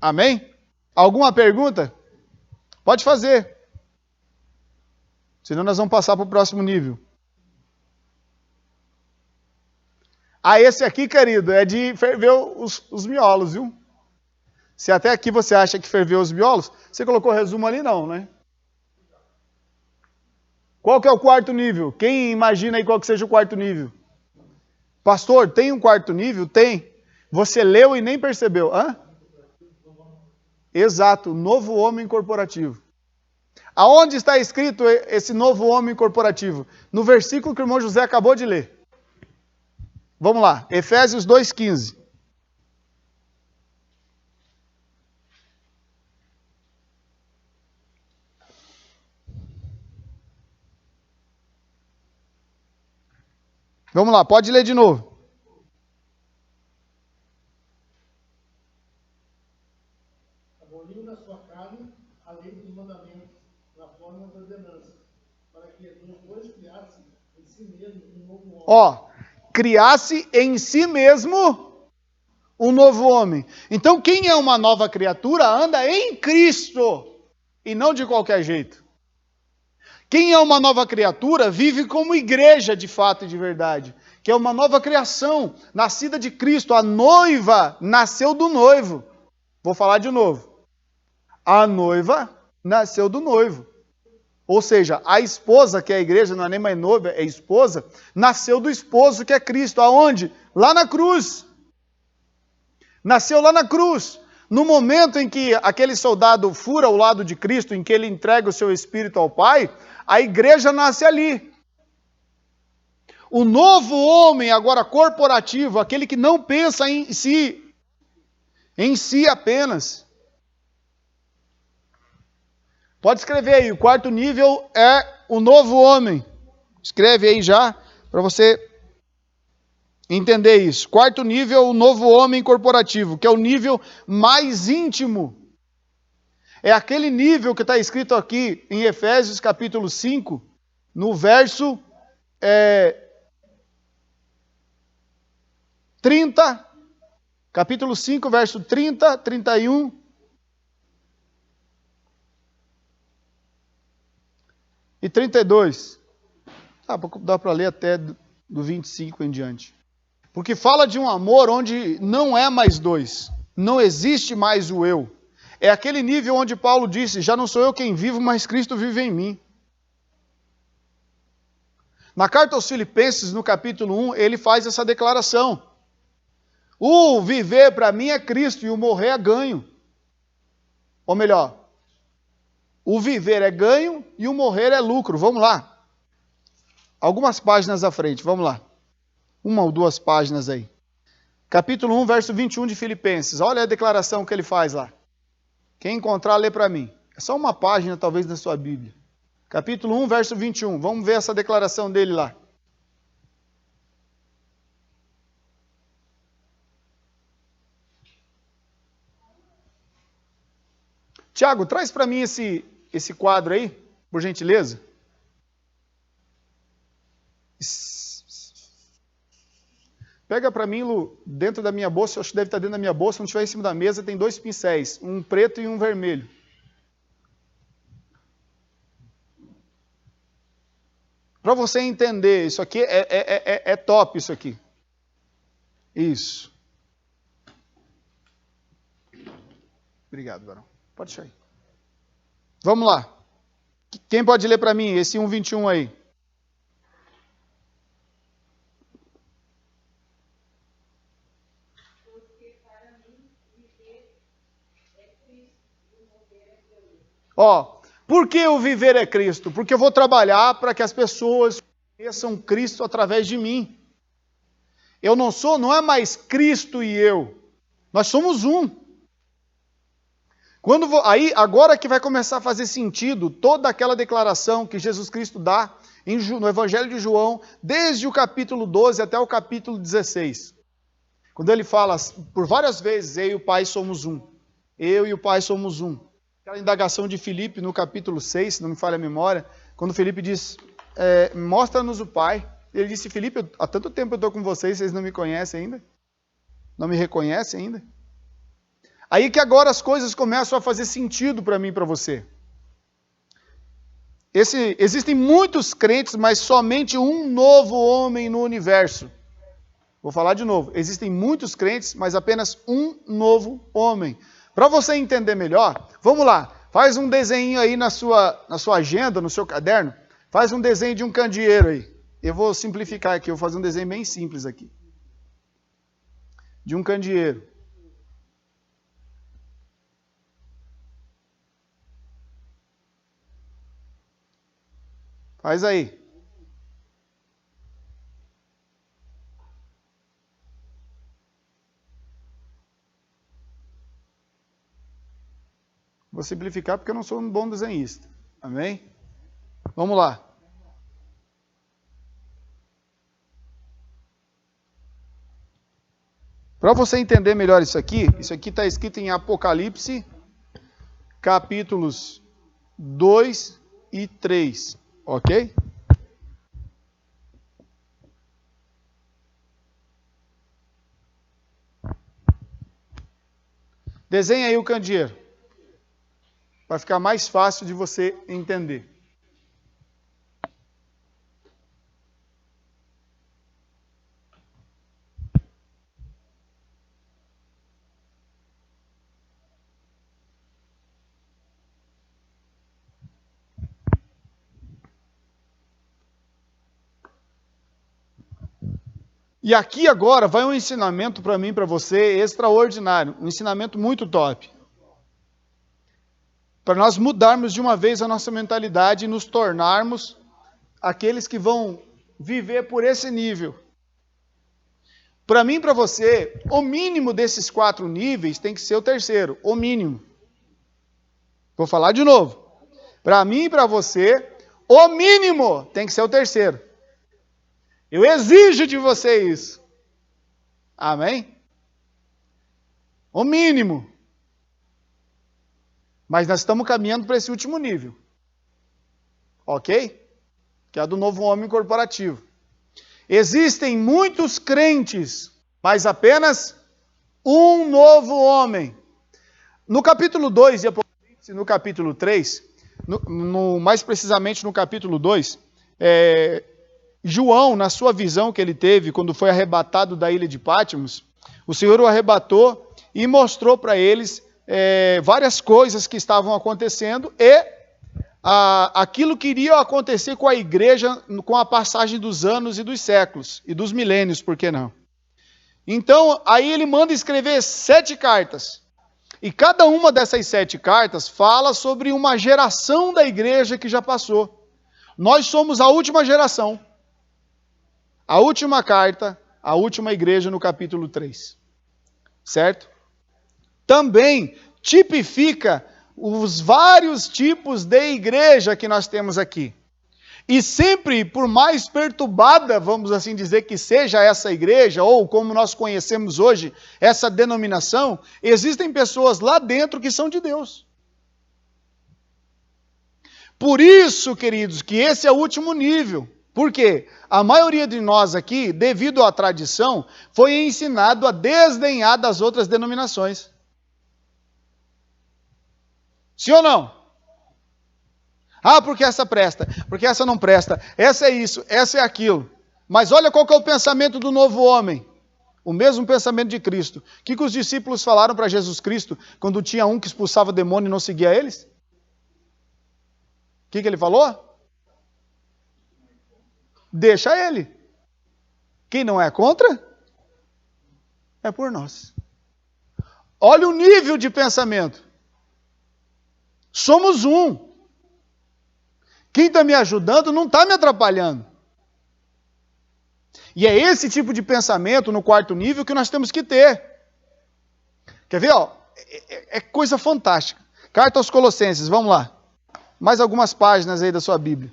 Amém? Alguma pergunta? Pode fazer. Senão nós vamos passar para o próximo nível. Esse aqui, querido, é de ferver os miolos, viu? Se até aqui você acha que ferveu os miolos, você colocou resumo ali não, né? Qual que é o quarto nível? Quem imagina aí qual que seja o quarto nível? Pastor, tem um quarto nível? Tem. Você leu e nem percebeu. Hã? Exato, novo homem corporativo. Aonde está escrito esse novo homem corporativo? No versículo que o irmão José acabou de ler. Vamos lá, Efésios 2,15. Vamos lá, pode ler de novo. Aboliu na sua carne a lei dos mandamentos, na forma da ordenança, para que os dois criassem em si mesmo um novo homem. Criasse em si mesmo um novo homem. Então, quem é uma nova criatura anda em Cristo e não de qualquer jeito. Quem é uma nova criatura vive como igreja de fato e de verdade, que é uma nova criação, nascida de Cristo. A noiva nasceu do noivo. Vou falar de novo. A noiva nasceu do noivo. Ou seja, a esposa, que é a igreja, não é nem mais noiva, é esposa, nasceu do esposo, que é Cristo. Aonde? Lá na cruz. Nasceu lá na cruz. No momento em que aquele soldado fura o lado de Cristo, em que ele entrega o seu espírito ao Pai, a igreja nasce ali. O novo homem, agora corporativo, aquele que não pensa em si apenas. Pode escrever aí, o quarto nível é o novo homem. Escreve aí já, para você entender isso. Quarto nível, o novo homem corporativo, que é o nível mais íntimo. É aquele nível que está escrito aqui em Efésios capítulo 5, no verso 30, capítulo 5, verso 30, 31. E 32. Dá para ler até do 25 em diante. Porque fala de um amor onde não é mais dois. Não existe mais o eu. É aquele nível onde Paulo disse, já não sou eu quem vivo, mas Cristo vive em mim. Na carta aos Filipenses, no capítulo 1, ele faz essa declaração. O viver para mim é Cristo e o morrer é ganho. Ou melhor, o viver é ganho e o morrer é lucro. Vamos lá. Algumas páginas à frente, vamos lá. Uma ou duas páginas aí. Capítulo 1, verso 21 de Filipenses. Olha a declaração que ele faz lá. Quem encontrar, lê para mim. É só uma página, talvez, na sua Bíblia. Capítulo 1, verso 21. Vamos ver essa declaração dele lá. Tiago, traz para mim esse quadro aí, por gentileza. Pega para mim, Lu, dentro da minha bolsa, acho que deve estar dentro da minha bolsa, se não estiver em cima da mesa, tem 2 pincéis, um preto e um vermelho. Para você entender, isso aqui é top, isso aqui. Isso. Obrigado, Barão. Pode deixar aí. Vamos lá. Quem pode ler para mim esse 1:21 aí? Por que o viver é Cristo? Porque eu vou trabalhar para que as pessoas conheçam Cristo através de mim. Não é mais Cristo e eu. Nós somos um. Agora que vai começar a fazer sentido toda aquela declaração que Jesus Cristo dá no Evangelho de João, desde o capítulo 12 até o capítulo 16. Quando ele fala por várias vezes, eu e o Pai somos um. Eu e o Pai somos um. Aquela indagação de Filipe no capítulo 6, se não me falha a memória, quando Filipe diz, mostra-nos o Pai. Ele disse, Filipe, há tanto tempo eu estou com vocês não me conhecem ainda? Não me reconhecem ainda? Aí que agora as coisas começam a fazer sentido para mim e para você. Existem muitos crentes, mas somente um novo homem no universo. Vou falar de novo. Existem muitos crentes, mas apenas um novo homem. Para você entender melhor, vamos lá. Faz um desenho aí na sua agenda, no seu caderno. Faz um desenho de um candeeiro aí. Eu vou simplificar aqui, eu vou fazer um desenho bem simples aqui. De um candeeiro. Faz aí. Vou simplificar porque eu não sou um bom desenhista. Amém? Vamos lá. Para você entender melhor isso aqui está escrito em Apocalipse, capítulos 2 e 3. Ok? Desenha aí o candeeiro. Vai ficar mais fácil de você entender. E aqui agora vai um ensinamento para mim, para você, extraordinário. Um ensinamento muito top. Para nós mudarmos de uma vez a nossa mentalidade e nos tornarmos aqueles que vão viver por esse nível. Para mim e para você, o mínimo desses 4 níveis tem que ser o terceiro, o mínimo. Vou falar de novo. Para mim e para você, o mínimo tem que ser o terceiro. Eu exijo de você isso. Amém? O mínimo. Mas nós estamos caminhando para esse último nível. Ok? Que é a do novo homem corporativo. Existem muitos crentes, mas apenas um novo homem. No capítulo 2 de Apocalipse, no capítulo 3, mais precisamente no capítulo 2, João, na sua visão que ele teve quando foi arrebatado da ilha de Patmos, o Senhor o arrebatou e mostrou para eles várias coisas que estavam acontecendo e aquilo que iria acontecer com a igreja com a passagem dos anos e dos séculos, e dos milênios, por que não? Então, aí ele manda escrever 7 cartas. E cada uma dessas 7 cartas fala sobre uma geração da igreja que já passou. Nós somos a última geração. A última carta, a última igreja no capítulo 3. Certo? Também tipifica os vários tipos de igreja que nós temos aqui. E sempre, por mais perturbada, vamos assim dizer, que seja essa igreja, ou como nós conhecemos hoje, essa denominação, existem pessoas lá dentro que são de Deus. Por isso, queridos, que esse é o último nível. Por quê? A maioria de nós aqui, devido à tradição, foi ensinado a desdenhar das outras denominações. Sim ou não? Ah, porque essa presta, porque essa não presta, essa é isso, essa é aquilo. Mas olha qual que é o pensamento do novo homem. O mesmo pensamento de Cristo. O que os discípulos falaram para Jesus Cristo quando tinha um que expulsava demônio e não seguia eles? O que ele falou? Deixa ele. Quem não é contra, é por nós. Olha o nível de pensamento. Somos um. Quem está me ajudando não está me atrapalhando. E é esse tipo de pensamento no 4º nível que nós temos que ter. Quer ver? Ó? É coisa fantástica. Carta aos Colossenses, vamos lá. Mais algumas páginas aí da sua Bíblia.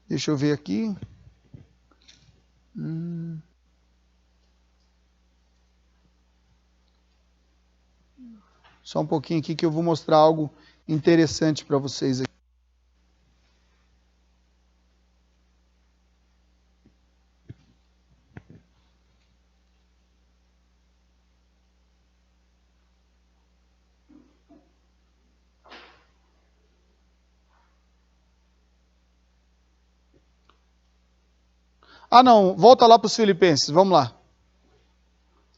Deixa eu ver aqui. Só um pouquinho aqui que eu vou mostrar algo interessante para vocês aqui. Ah, não, volta lá para os Filipenses, vamos lá.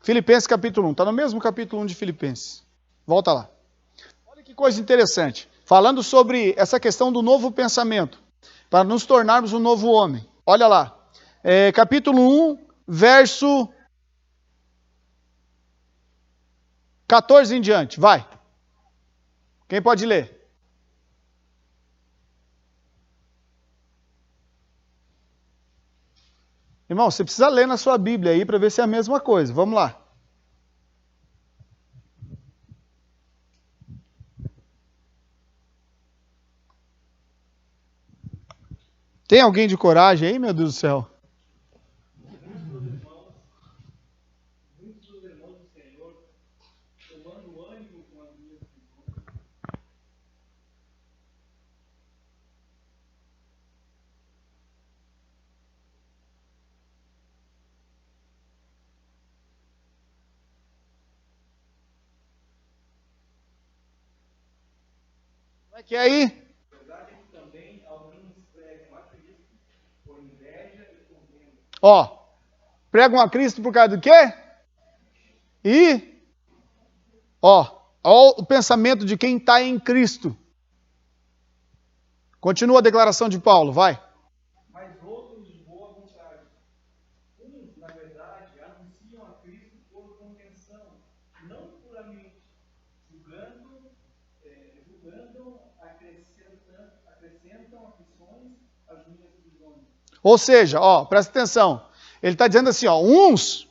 Filipenses capítulo 1, está no mesmo capítulo 1 de Filipenses. Volta lá. Olha que coisa interessante. Falando sobre essa questão do novo pensamento, para nos tornarmos um novo homem. Olha lá. Capítulo 1, verso 14 em diante. Vai. Quem pode ler? Irmão, você precisa ler na sua Bíblia aí para ver se é a mesma coisa. Vamos lá. Tem alguém de coragem aí, meu Deus do céu? Como é que é aí? Ó, pregam a Cristo por causa do quê? Ó o pensamento de quem está em Cristo. Continua a declaração de Paulo, vai. Mas outros de boa vontade. Uns, na verdade, anunciam a Cristo por contenção, não puramente, acrescentam aflições às minhas prisões. Ou seja, ó, presta atenção. Ele está dizendo assim, ó, uns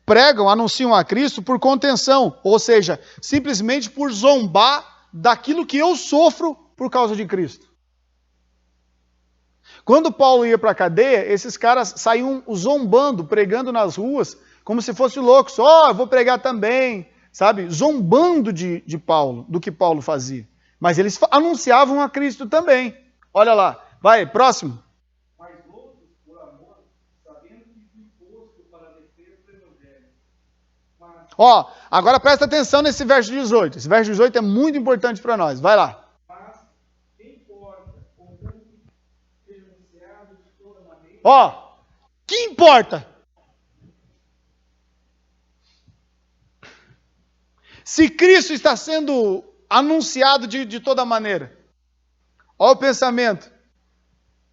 pregam, anunciam a Cristo por contenção, ou seja, simplesmente por zombar daquilo que eu sofro por causa de Cristo. Quando Paulo ia para a cadeia, esses caras saíam zombando, pregando nas ruas, como se fossem loucos. Eu vou pregar também, sabe? Zombando de Paulo, do que Paulo fazia. Mas eles anunciavam a Cristo também. Olha lá, vai, próximo. Mas outros, por amor, sabendo que fui posto para a defesa do Evangelho. Agora presta atenção nesse verso 18. Esse verso 18 é muito importante para nós. Vai lá. Mas, quem importa, contanto que seja anunciado de toda maneira. Que importa? Se Cristo está sendo anunciado de toda maneira. Olha o pensamento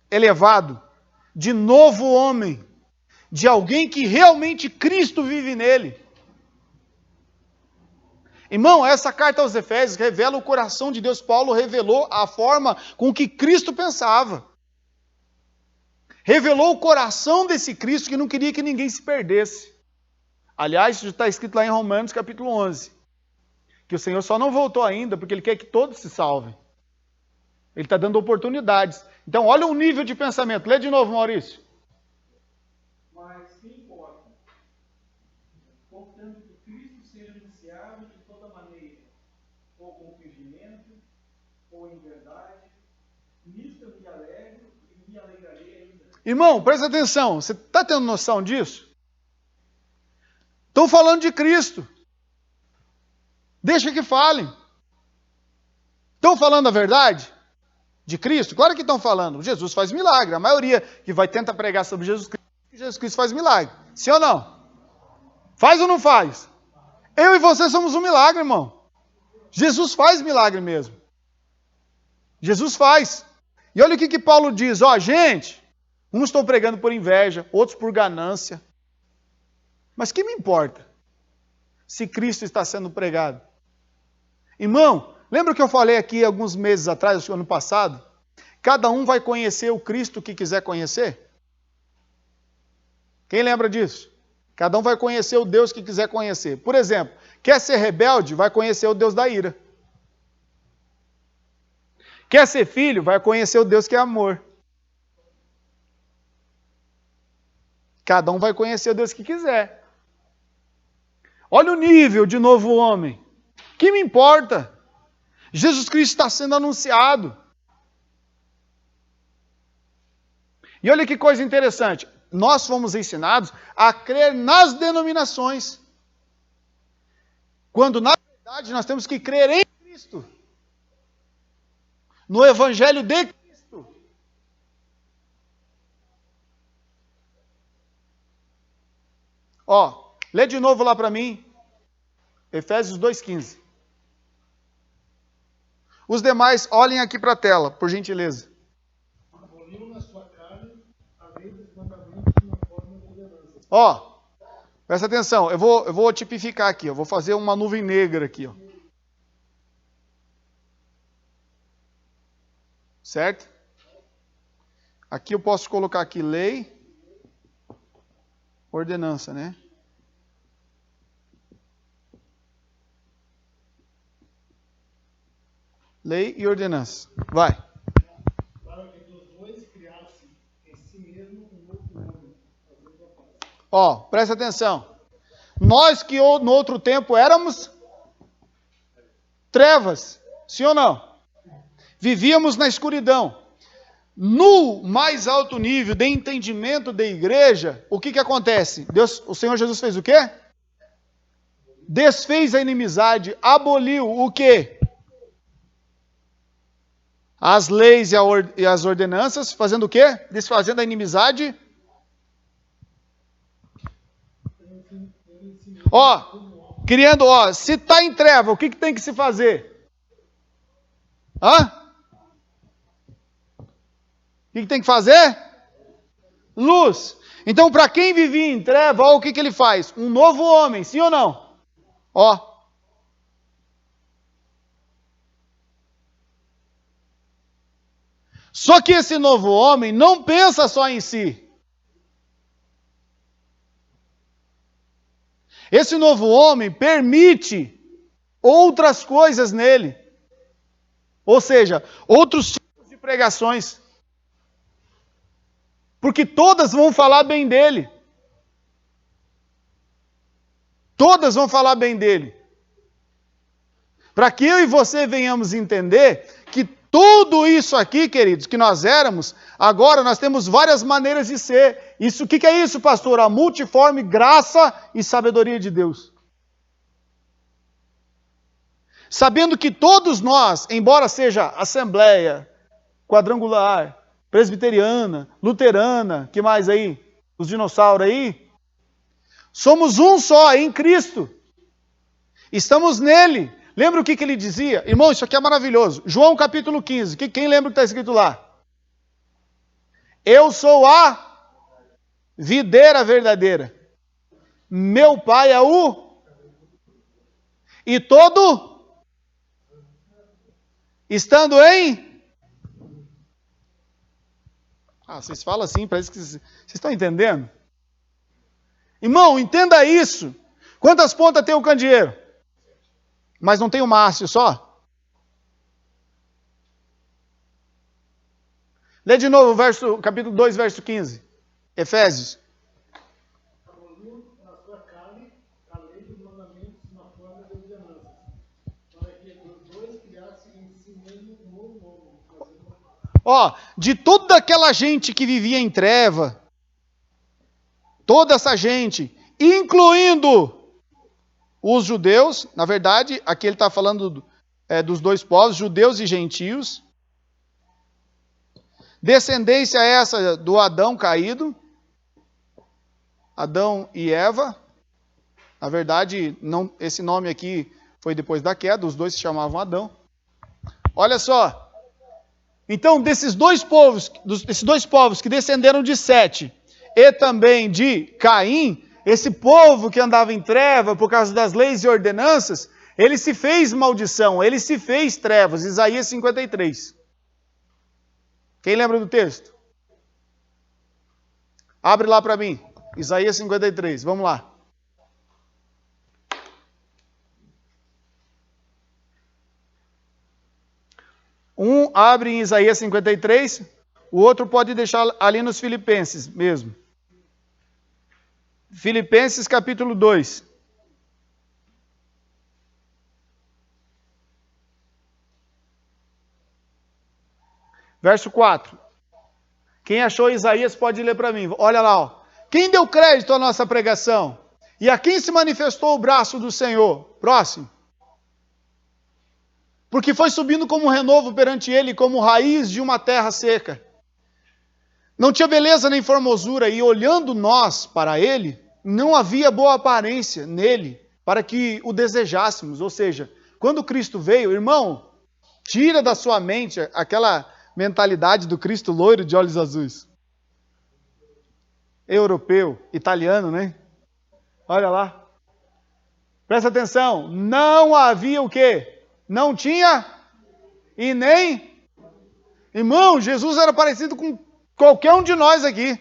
elevado de novo homem, de alguém que realmente Cristo vive nele. Irmão, essa carta aos Efésios revela o coração de Deus. Paulo revelou a forma com que Cristo pensava. Revelou o coração desse Cristo que não queria que ninguém se perdesse. Aliás, isso está escrito lá em Romanos capítulo 11. Que o Senhor só não voltou ainda porque Ele quer que todos se salvem. Ele está dando oportunidades. Então, olha o nível de pensamento. Lê de novo, Maurício. Mas que importa? Contanto que Cristo seja anunciado de toda maneira, ou com fingimento, ou em verdade, nisto eu me alegro e me alegrarei ainda. Irmão, presta atenção. Você está tendo noção disso? Estão falando de Cristo. Deixa que falem. Estão falando a verdade? De Cristo? Claro que estão falando. Jesus faz milagre. A maioria que vai tentar pregar sobre Jesus Cristo faz milagre. Sim ou não? Faz ou não faz? Eu e você somos um milagre, irmão. Jesus faz milagre mesmo. Jesus faz. E olha o que Paulo diz. Gente, uns estão pregando por inveja, outros por ganância. Mas que me importa se Cristo está sendo pregado? Irmão, lembra que eu falei aqui alguns meses atrás, acho que ano passado? Cada um vai conhecer o Cristo que quiser conhecer? Quem lembra disso? Cada um vai conhecer o Deus que quiser conhecer. Por exemplo, quer ser rebelde? Vai conhecer o Deus da ira. Quer ser filho? Vai conhecer o Deus que é amor. Cada um vai conhecer o Deus que quiser. Olha o nível de novo homem. Que me importa? Jesus Cristo está sendo anunciado. E olha que coisa interessante. Nós fomos ensinados a crer nas denominações. Quando, na verdade, nós temos que crer em Cristo. No Evangelho de Cristo. Ó, lê de novo lá para mim. Efésios 2,15. Os demais, olhem aqui para a tela, por gentileza. Aboliu na sua carne a lei dos mandamentos na forma de ordenança. Ó, presta atenção, eu vou tipificar aqui, eu vou fazer uma nuvem negra aqui, ó. Certo? Aqui eu posso colocar aqui lei, ordenança, né? Lei e ordenança. Vai. Para que dos dois criassem em si mesmo um novo homem, fazendo a paz. Ó, presta atenção. Nós que no outro tempo éramos trevas, sim ou não? Vivíamos na escuridão. No mais alto nível de entendimento da igreja, o que acontece? O Senhor Jesus fez o quê? Desfez a inimizade, aboliu o quê? As leis e as ordenanças, fazendo o quê? Desfazendo a inimizade. Ó, criando, ó, se está em treva, o que tem que se fazer? Hã? O que tem que fazer? Luz. Então, para quem vivia em treva, ó, o que ele faz? Um novo homem, sim ou não? Ó. Só que esse novo homem não pensa só em si. Esse novo homem permite outras coisas nele. Ou seja, outros tipos de pregações. Porque todas vão falar bem dele. Todas vão falar bem dele. Para que eu e você venhamos entender que tudo isso aqui, queridos, que nós éramos, agora nós temos várias maneiras de ser. Isso, o que é isso, pastor? A multiforme graça e sabedoria de Deus. Sabendo que todos nós, embora seja assembleia, quadrangular, presbiteriana, luterana, que mais aí? Os dinossauros aí? Somos um só em Cristo. Estamos nele. Lembra o que ele dizia? Irmão, isso aqui é maravilhoso. João capítulo 15. Quem lembra o que está escrito lá? Eu sou a videira verdadeira. Meu pai é o... E todo... Estando em... Ah, vocês falam assim, parece que vocês estão entendendo? Irmão, entenda isso. Quantas pontas tem o candeeiro? Mas não tem o Márcio só? Lê de novo o capítulo 2, verso 15. Efésios. Aboliu na sua carne a lei dos mandamentos na forma de ordenança, para que dos dois criassem em si mesmo um novo homem, fazendo a paz. Ó, de toda aquela gente que vivia em treva, toda essa gente, incluindo os judeus, na verdade, aqui ele está falando dos dois povos, judeus e gentios, descendência essa do Adão caído, Adão e Eva, na verdade, não, esse nome aqui foi depois da queda, os dois se chamavam Adão. Olha só, então esses dois povos que descenderam de Sete e também de Caim, esse povo que andava em treva por causa das leis e ordenanças, ele se fez maldição, ele se fez trevas. Isaías 53. Quem lembra do texto? Abre lá para mim. Isaías 53, vamos lá. Um abre em Isaías 53, o outro pode deixar ali nos Filipenses mesmo. Filipenses capítulo 2. Verso 4. Quem achou Isaías pode ler para mim. Olha lá, ó. Quem deu crédito à nossa pregação? E a quem se manifestou o braço do Senhor? Próximo. Porque foi subindo como um renovo perante ele, como raiz de uma terra seca. Não tinha beleza nem formosura, e olhando nós para ele, não havia boa aparência nele para que o desejássemos. Ou seja, quando Cristo veio, irmão, tira da sua mente aquela mentalidade do Cristo loiro de olhos azuis. Europeu, italiano, né? Olha lá. Presta atenção. Não havia o quê? Não tinha e nem... Irmão, Jesus era parecido com qualquer um de nós aqui.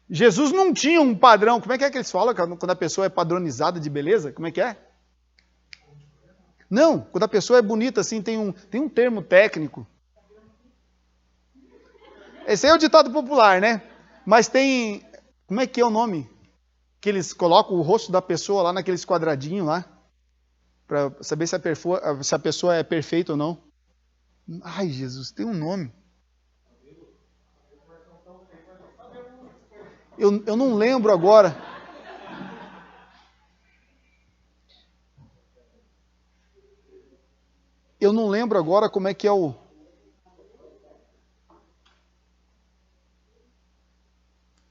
Jesus não tinha um padrão. Como é que eles falam quando a pessoa é padronizada de beleza? Como é que é? Não, quando a pessoa é bonita assim, tem um termo técnico. Esse aí é o ditado popular, né? Mas tem... Como é que é o nome? Que eles colocam o rosto da pessoa lá naqueles quadradinhos lá. Para saber se a pessoa é perfeita ou não. Ai, Jesus, tem um nome. Eu não lembro agora. Eu não lembro agora como é que é o...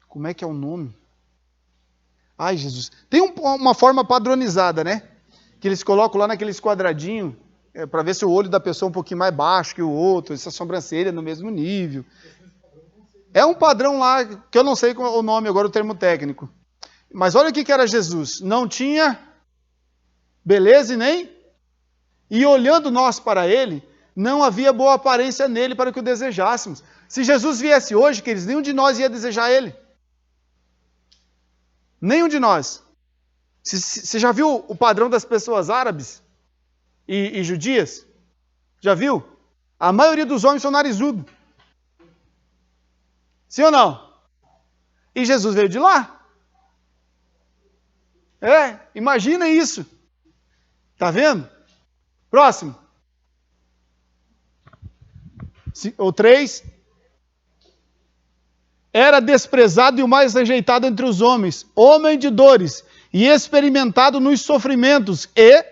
Como é que é o nome? Ai, Jesus. Tem uma forma padronizada, né? Que eles colocam lá naqueles quadradinhos, para ver se o olho da pessoa é um pouquinho mais baixo que o outro, se a sobrancelha é no mesmo nível. É um padrão lá, que eu não sei o nome agora, o termo técnico. Mas olha o que era Jesus. Não tinha beleza e nem... E olhando nós para ele, não havia boa aparência nele para que o desejássemos. Se Jesus viesse hoje, queridos, nenhum de nós ia desejar ele. Nenhum de nós. Você já viu o padrão das pessoas árabes e judias? Já viu? A maioria dos homens são narizudos. Sim ou não? E Jesus veio de lá. Imagina isso. Tá vendo? Próximo. O 3. Era desprezado e o mais rejeitado entre os homens, homem de dores, e experimentado nos sofrimentos, e,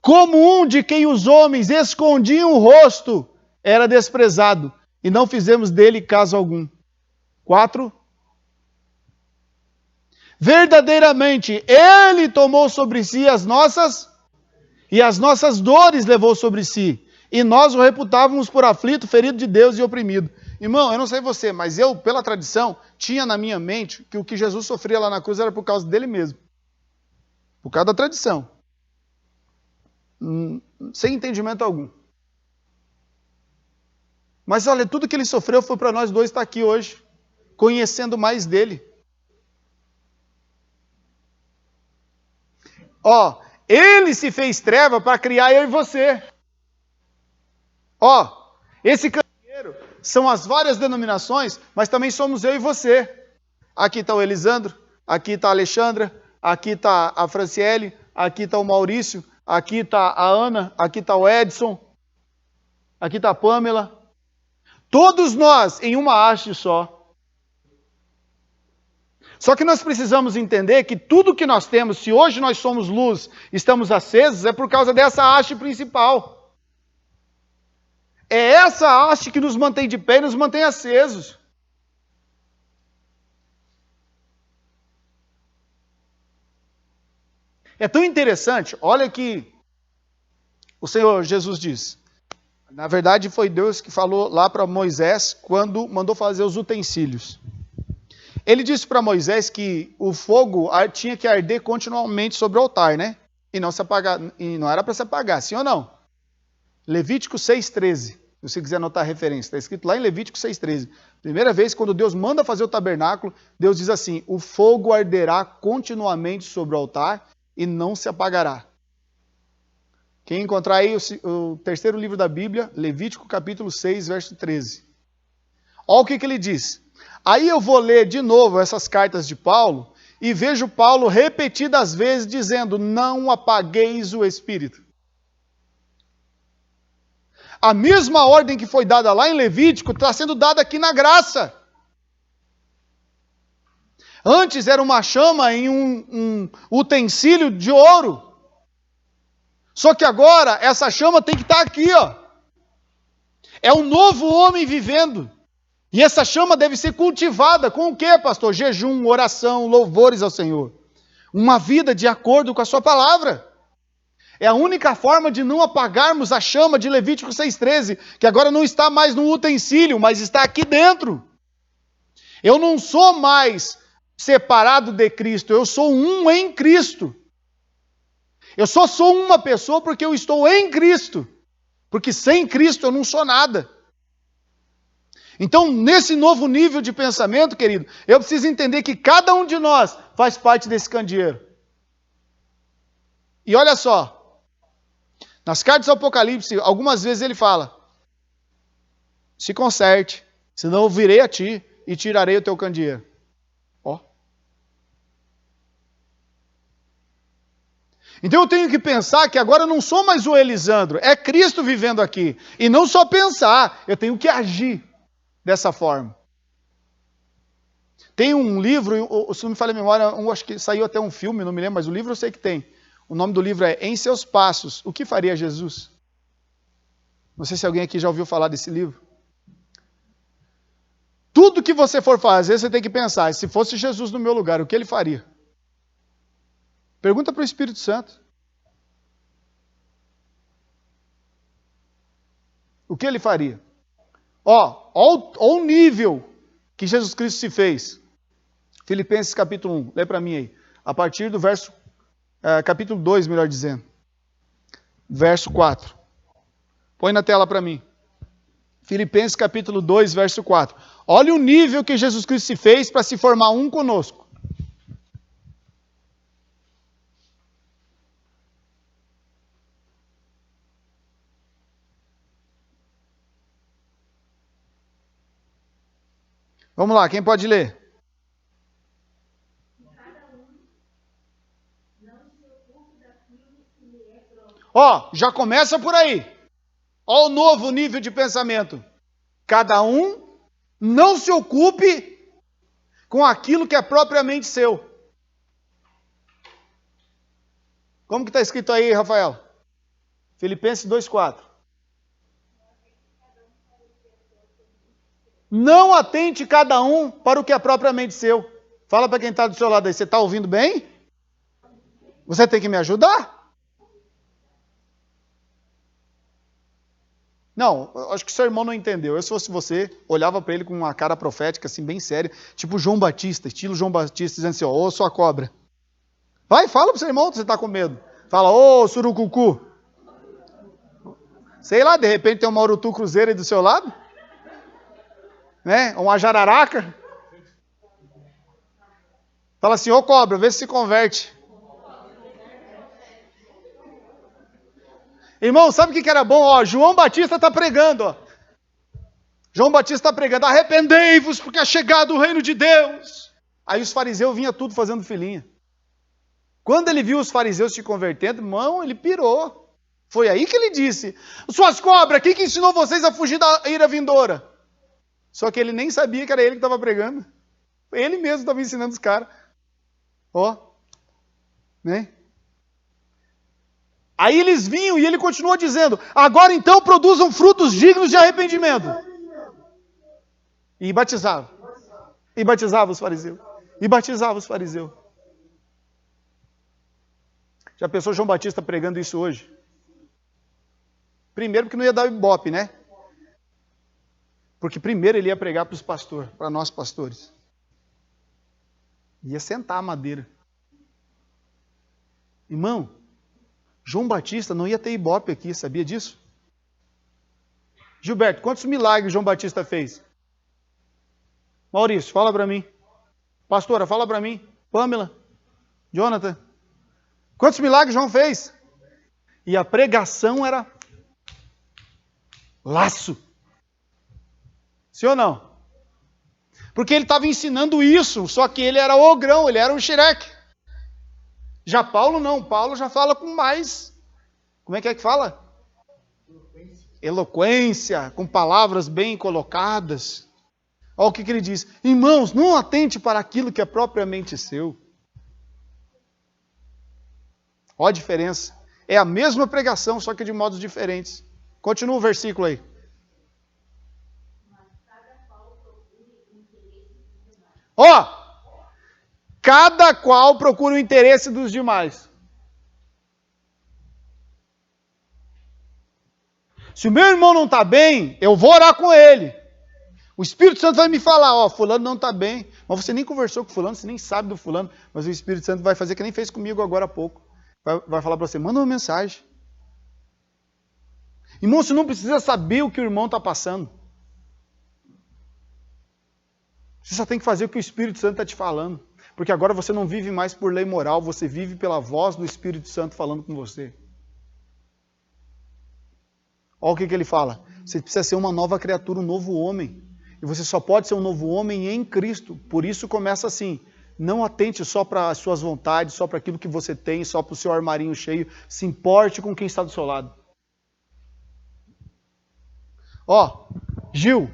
como um de quem os homens escondiam o rosto, era desprezado, e não fizemos dele caso algum. 4. Verdadeiramente, ele tomou sobre si as nossas dores levou sobre si, e nós o reputávamos por aflito, ferido de Deus e oprimido. Irmão, eu não sei você, mas eu, pela tradição, tinha na minha mente que o que Jesus sofria lá na cruz era por causa dele mesmo. Por causa da tradição. Sem entendimento algum. Mas olha, tudo que ele sofreu foi para nós dois estar aqui hoje, conhecendo mais dele. Ele se fez treva para criar eu e você. Esse candeeiro são as várias denominações, mas também somos eu e você. Aqui está o Elisandro, aqui está a Alexandra, aqui está a Franciele, aqui está o Maurício, aqui está a Ana, aqui está o Edson, aqui está a Pâmela. Todos nós em uma haste só. Só que nós precisamos entender que tudo que nós temos, se hoje nós somos luz, estamos acesos, é por causa dessa haste principal. É essa haste que nos mantém de pé e nos mantém acesos. É tão interessante, olha que o Senhor Jesus diz. Na verdade, foi Deus que falou lá para Moisés quando mandou fazer os utensílios. Ele disse para Moisés que o fogo tinha que arder continuamente sobre o altar, né? E não se apagar, e não era para se apagar, sim ou não? Levítico 6,13. Se você quiser anotar a referência, está escrito lá em Levítico 6,13. Primeira vez, quando Deus manda fazer o tabernáculo, Deus diz assim: o fogo arderá continuamente sobre o altar e não se apagará. Quem encontrar aí o terceiro livro da Bíblia, Levítico capítulo 6, verso 13. Olha o que ele diz. Aí eu vou ler de novo essas cartas de Paulo e vejo Paulo repetidas vezes dizendo: não apagueis o Espírito. A mesma ordem que foi dada lá em Levítico está sendo dada aqui na graça. Antes era uma chama em um utensílio de ouro. Só que agora essa chama tem que estar aqui, ó. É um novo homem vivendo. E essa chama deve ser cultivada com o quê, pastor? Jejum, oração, louvores ao Senhor. Uma vida de acordo com a sua palavra. É a única forma de não apagarmos a chama de Levítico 6,13, que agora não está mais no utensílio, mas está aqui dentro. Eu não sou mais separado de Cristo, eu sou um em Cristo. Eu só sou uma pessoa porque eu estou em Cristo. Porque sem Cristo eu não sou nada. Então, nesse novo nível de pensamento, querido, eu preciso entender que cada um de nós faz parte desse candeeiro. E olha só, nas cartas do Apocalipse, algumas vezes ele fala: se conserte, senão eu virei a ti e tirarei o teu candeeiro. Ó. Então eu tenho que pensar que agora eu não sou mais o Elisandro, é Cristo vivendo aqui. E não só pensar, eu tenho que agir dessa forma. Tem um livro, se não me falha a memória, acho que saiu até um filme, não me lembro, mas o livro eu sei que tem. O nome do livro é Em Seus Passos, o que faria Jesus? Não sei se alguém aqui já ouviu falar desse livro. Tudo que você for fazer, você tem que pensar, se fosse Jesus no meu lugar, o que ele faria? Pergunta para o Espírito Santo. O que ele faria? Ó o nível que Jesus Cristo se fez. Filipenses capítulo 1, lê para mim aí. A partir do verso, capítulo 2, melhor dizendo. Verso 4. Põe na tela para mim. Filipenses capítulo 2, verso 4. Olha o nível que Jesus Cristo se fez para se formar um conosco. Vamos lá, quem pode ler? Ó, já começa por aí. Ó o novo nível de pensamento. Cada um não se ocupe com aquilo que é propriamente seu. Como que está escrito aí, Rafael? Filipenses 2,4. Não atente cada um para o que é propriamente seu. Fala para quem está do seu lado aí, você está ouvindo bem? Você tem que me ajudar? Não, acho que seu irmão não entendeu. Eu, se fosse você, olhava para ele com uma cara profética, assim, bem séria, tipo João Batista, estilo João Batista, dizendo assim, ó, ô sua cobra. Vai, fala pro seu irmão que você está com medo. Fala, ô surucucu. Sei lá, de repente tem uma urutu cruzeiro aí do seu lado. Né? Uma jararaca. Fala assim, ô cobra, vê se converte. Irmão, sabe o que era bom? Ó, João Batista está pregando. Ó. João Batista está pregando, arrependei-vos porque é chegado o reino de Deus. Aí os fariseus vinham tudo fazendo filhinha. Quando ele viu os fariseus se convertendo, irmão, ele pirou. Foi aí que ele disse, suas cobras, quem que ensinou vocês a fugir da ira vindoura? Só que ele nem sabia que era ele que estava pregando. Ele mesmo estava ensinando os caras. Ó. Né? Aí eles vinham e ele continuou dizendo, agora então produzam frutos dignos de arrependimento. E batizava. E batizava os fariseus. E batizava os fariseus. Já pensou João Batista pregando isso hoje? Primeiro porque não ia dar ibope, né? Porque primeiro ele ia pregar para os pastores, para nós pastores. Ia sentar a madeira. Irmão, João Batista não ia ter ibope aqui, sabia disso? Gilberto, quantos milagres João Batista fez? Maurício, fala para mim. Pastora, fala para mim. Pamela, Jonathan. Quantos milagres João fez? E a pregação era laço. Sim ou não? Porque ele estava ensinando isso, só que ele era ogrão, ele era um xireque. Já Paulo não, Paulo já fala com mais, como é que fala? Eloquência, com palavras bem colocadas. Olha o que ele diz, irmãos, não atente para aquilo que é propriamente seu. Olha a diferença, é a mesma pregação, só que de modos diferentes. Continua o versículo aí. Ó, cada qual procura o interesse dos demais. Se o meu irmão não está bem, eu vou orar com ele. O Espírito Santo vai me falar, ó, fulano não está bem. Mas você nem conversou com fulano, você nem sabe do fulano. Mas o Espírito Santo vai fazer que nem fez comigo agora há pouco. Vai falar para você, manda uma mensagem. Irmão, você não precisa saber o que o irmão está passando. Você só tem que fazer o que o Espírito Santo está te falando. Porque agora você não vive mais por lei moral, você vive pela voz do Espírito Santo falando com você. Olha o que ele fala. Você precisa ser uma nova criatura, um novo homem. E você só pode ser um novo homem em Cristo. Por isso começa assim. Não atente só para as suas vontades, só para aquilo que você tem, só para o seu armarinho cheio. Se importe com quem está do seu lado. Ó, Gil,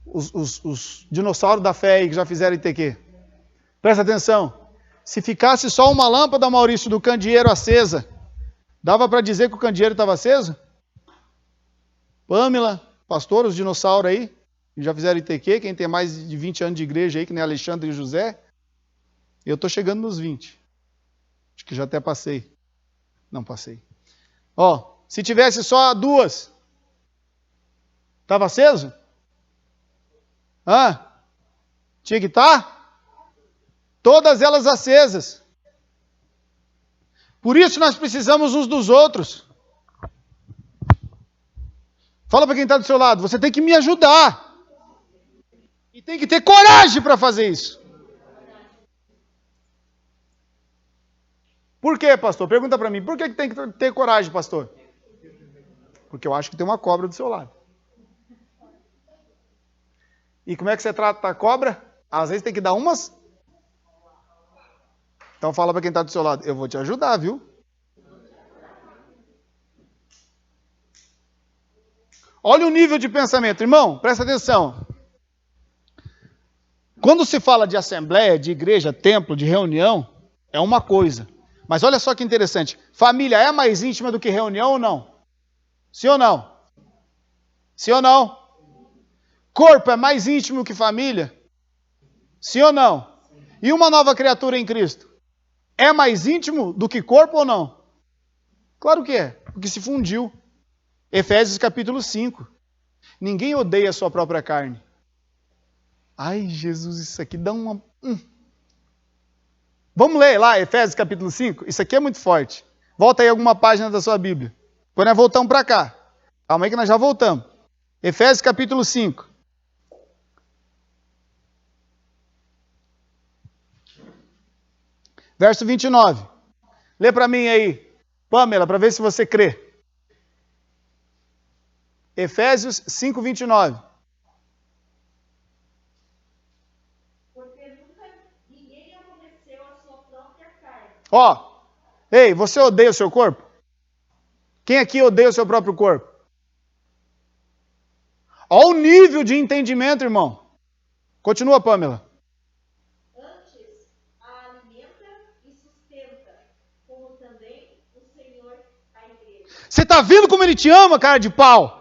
os dinossauros da fé aí que já fizeram ITQ. Presta atenção. Se ficasse só uma lâmpada, Maurício, do candeeiro acesa, dava para dizer que o candeeiro estava aceso? Pâmela, pastor, os dinossauros aí, que já fizeram ITQ, quem tem mais de 20 anos de igreja aí, que nem Alexandre e José, eu estou chegando nos 20. Acho que já até passei. Não passei. Ó, se tivesse só duas, estava aceso? Tinha que estar? Todas elas acesas. Por isso nós precisamos uns dos outros. Fala para quem está do seu lado, você tem que me ajudar. E tem que ter coragem para fazer isso. Por quê, pastor? Pergunta para mim, por que tem que ter coragem, pastor? Porque eu acho que tem uma cobra do seu lado. E como é que você trata a cobra? Às vezes tem que dar umas. Então fala para quem está do seu lado, eu vou te ajudar, viu? Olha o nível de pensamento, irmão, presta atenção. Quando se fala de assembleia, de igreja, templo, de reunião, é uma coisa. Mas olha só que interessante, família é mais íntima do que reunião ou não? Sim ou não? Sim ou não? Corpo é mais íntimo que família? Sim ou não? E uma nova criatura em Cristo? É mais íntimo do que corpo ou não? Claro que é, porque se fundiu. Efésios capítulo 5. Ninguém odeia a sua própria carne. Ai, Jesus, isso aqui dá uma... Vamos ler lá, Efésios capítulo 5? Isso aqui é muito forte. Volta aí alguma página da sua Bíblia. Depois nós voltamos para cá. Calma aí que nós já voltamos. Efésios capítulo 5. Verso 29. Lê para mim aí, Pâmela, para ver se você crê. Efésios 5, 29. Porque nunca ninguém aborreceu a sua própria carne. Ó, ei, você odeia o seu corpo? Quem aqui odeia o seu próprio corpo? Ó o nível de entendimento, irmão. Continua, Pâmela. Antes, a alimenta e sustenta, como também o Senhor a igreja. Você está vendo como ele te ama, cara de pau?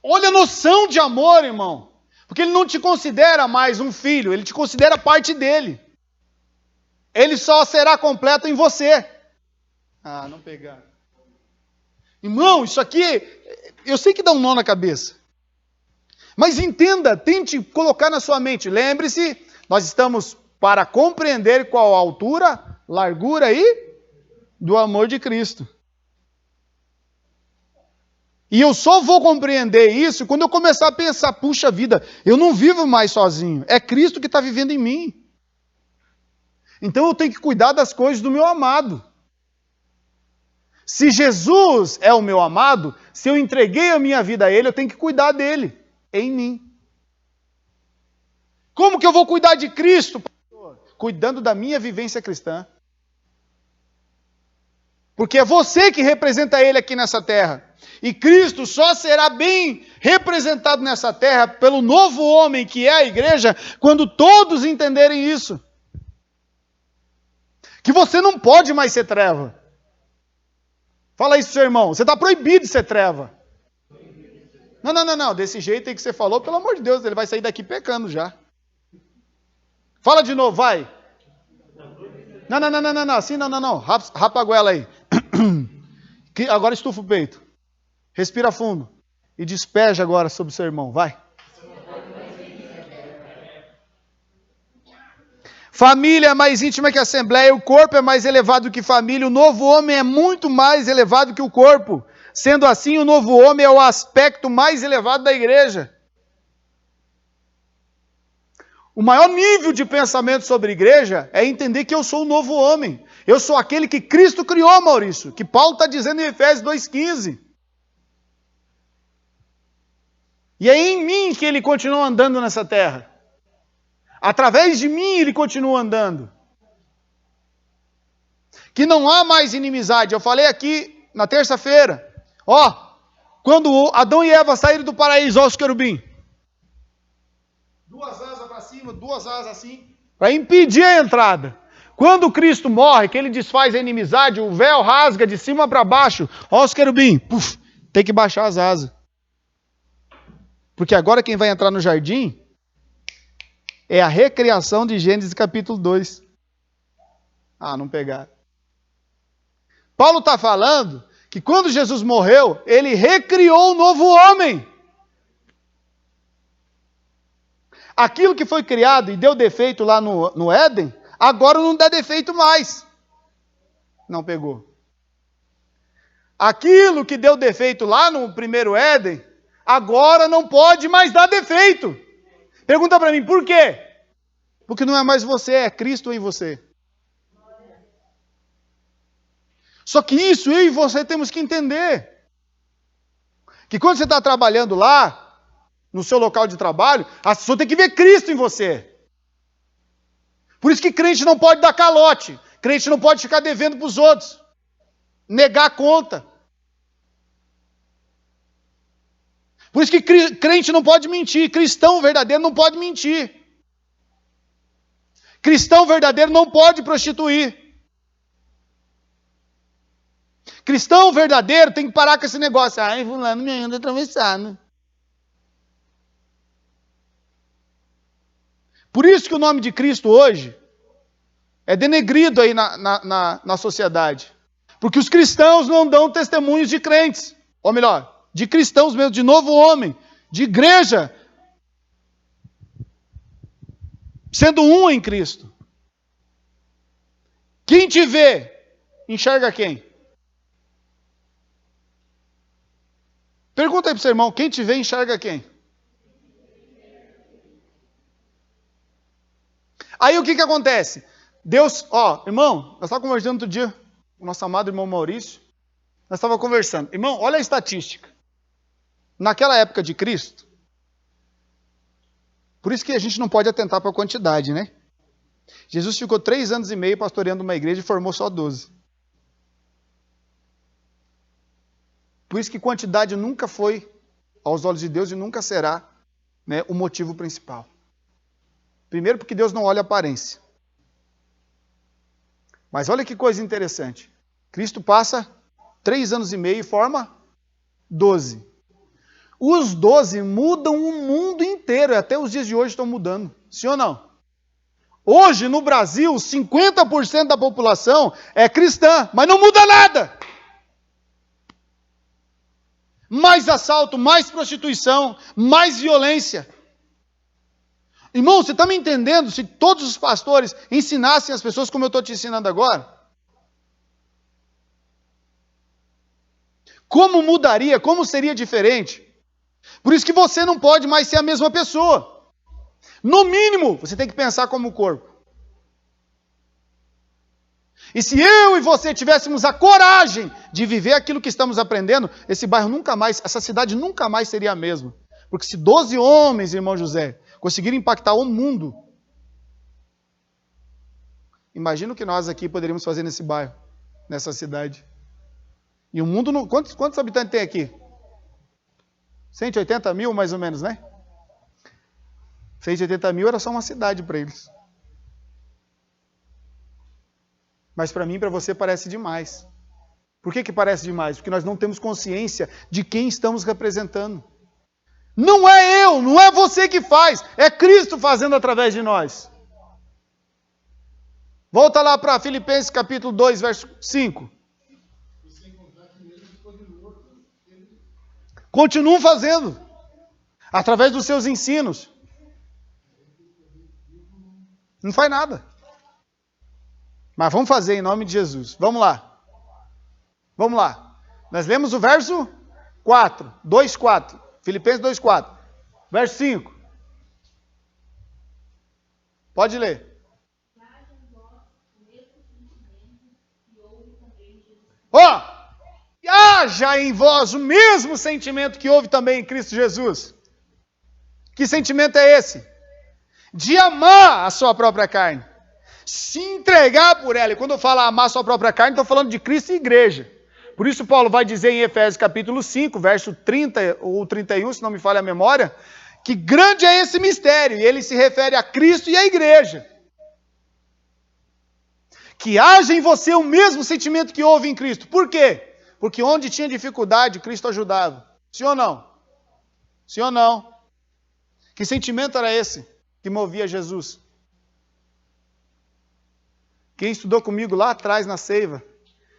Olha a noção de amor, irmão. Porque ele não te considera mais um filho, ele te considera parte dele. Ele só será completo em você. Ah, não pegaram. Irmão, isso aqui, eu sei que dá um nó na cabeça. Mas entenda, tente colocar na sua mente. Lembre-se, nós estamos para compreender qual a altura, largura e do amor de Cristo. E eu só vou compreender isso quando eu começar a pensar, puxa vida, eu não vivo mais sozinho. É Cristo que está vivendo em mim. Então eu tenho que cuidar das coisas do meu amado. Se Jesus é o meu amado, se eu entreguei a minha vida a Ele, eu tenho que cuidar dele, em mim. Como que eu vou cuidar de Cristo, pastor? Cuidando da minha vivência cristã. Porque é você que representa Ele aqui nessa terra. E Cristo só será bem representado nessa terra pelo novo homem que é a igreja, quando todos entenderem isso. Que você não pode mais ser treva. Fala isso pro seu irmão, você está proibido de ser treva. Não. Desse jeito aí que você falou, pelo amor de Deus, ele vai sair daqui pecando já. Fala de novo, vai. Não. Assim não. Rapa a goela aí. Agora estufa o peito. Respira fundo. E despeja agora sobre o seu irmão. Vai. Família é mais íntima que a assembleia, o corpo é mais elevado que família, o novo homem é muito mais elevado que o corpo. Sendo assim, o novo homem é o aspecto mais elevado da igreja. O maior nível de pensamento sobre a igreja é entender que eu sou o novo homem. Eu sou aquele que Cristo criou, Maurício, que Paulo está dizendo em Efésios 2,15. E é em mim que ele continua andando nessa terra. Através de mim ele continua andando. Que não há mais inimizade. Eu falei aqui na terça-feira. Quando Adão e Eva saíram do paraíso, os querubim. 2 asas para cima, 2 asas assim. Para impedir a entrada. Quando Cristo morre, que ele desfaz a inimizade, o véu rasga de cima para baixo. Os querubim. Tem que baixar as asas. Porque agora quem vai entrar no jardim é a recriação de Gênesis capítulo 2. Não pegaram. Paulo está falando que quando Jesus morreu, ele recriou um novo homem. Aquilo que foi criado e deu defeito lá no Éden, agora não dá defeito mais. Não pegou. Aquilo que deu defeito lá no primeiro Éden, agora não pode mais dar defeito. Pergunta para mim, por quê? Porque não é mais você, é Cristo em você. Só que isso eu e você temos que entender. Que quando você está trabalhando lá, no seu local de trabalho, a pessoa tem que ver Cristo em você. Por isso que crente não pode dar calote. Crente não pode ficar devendo para os outros. Negar a conta. Por isso que crente não pode mentir. Cristão verdadeiro não pode mentir. Cristão verdadeiro não pode prostituir. Cristão verdadeiro tem que parar com esse negócio. Fulano me anda atravessado. Por isso que o nome de Cristo hoje é denegrido aí na sociedade. Porque os cristãos não dão testemunhos de crentes. Ou melhor, de cristãos mesmo, de novo homem, de igreja. Sendo um em Cristo. Quem te vê, enxerga quem? Pergunta aí para o seu irmão, quem te vê, enxerga quem? Aí o que acontece? Deus, irmão, nós estávamos conversando outro dia, com o nosso amado irmão Maurício, nós estávamos conversando. Irmão, olha a estatística. Naquela época de Cristo, por isso que a gente não pode atentar para a quantidade, né? Jesus ficou 3 anos e meio pastoreando uma igreja e formou só 12. Por isso que quantidade nunca foi, aos olhos de Deus, e nunca será, né, o motivo principal. Primeiro porque Deus não olha a aparência. Mas olha que coisa interessante. Cristo passa 3 anos e meio e forma 12. Os 12 mudam o mundo inteiro, e até os dias de hoje estão mudando. Sim ou não? Hoje, no Brasil, 50% da população é cristã, mas não muda nada. Mais assalto, mais prostituição, mais violência. Irmão, você está me entendendo? Se todos os pastores ensinassem as pessoas como eu estou te ensinando agora, como mudaria, como seria diferente? Por isso que você não pode mais ser a mesma pessoa. No mínimo, você tem que pensar como o corpo. E se eu e você tivéssemos a coragem de viver aquilo que estamos aprendendo, esse bairro nunca mais, essa cidade nunca mais seria a mesma. Porque se 12 homens, irmão José, conseguirem impactar o mundo, imagina o que nós aqui poderíamos fazer nesse bairro, nessa cidade. E o mundo, quantos habitantes tem aqui? 180 mil, mais ou menos, né? 180 mil era só uma cidade para eles. Mas para mim e para você parece demais. Por que parece demais? Porque nós não temos consciência de quem estamos representando. Não é eu, não é você que faz, é Cristo fazendo através de nós. Volta lá para Filipenses capítulo 2, verso 5. Continuam fazendo, através dos seus ensinos. Não faz nada. Mas vamos fazer em nome de Jesus. Vamos lá. Vamos lá. Nós lemos o verso 4, 2:4. Filipenses 2:4. Verso 5. Pode ler. Ó! E haja em vós o mesmo sentimento que houve também em Cristo Jesus. Que sentimento é esse? De amar a sua própria carne. Se entregar por ela. E quando eu falo amar a sua própria carne, estou falando de Cristo e igreja. Por isso Paulo vai dizer em Efésios capítulo 5, verso 30 ou 31, se não me falha a memória, que grande é esse mistério. E ele se refere a Cristo e à igreja. Que haja em você o mesmo sentimento que houve em Cristo. Por quê? Porque onde tinha dificuldade, Cristo ajudava. Sim ou não? Sim ou não? Que sentimento era esse que movia Jesus? Quem estudou comigo lá atrás na Seiva,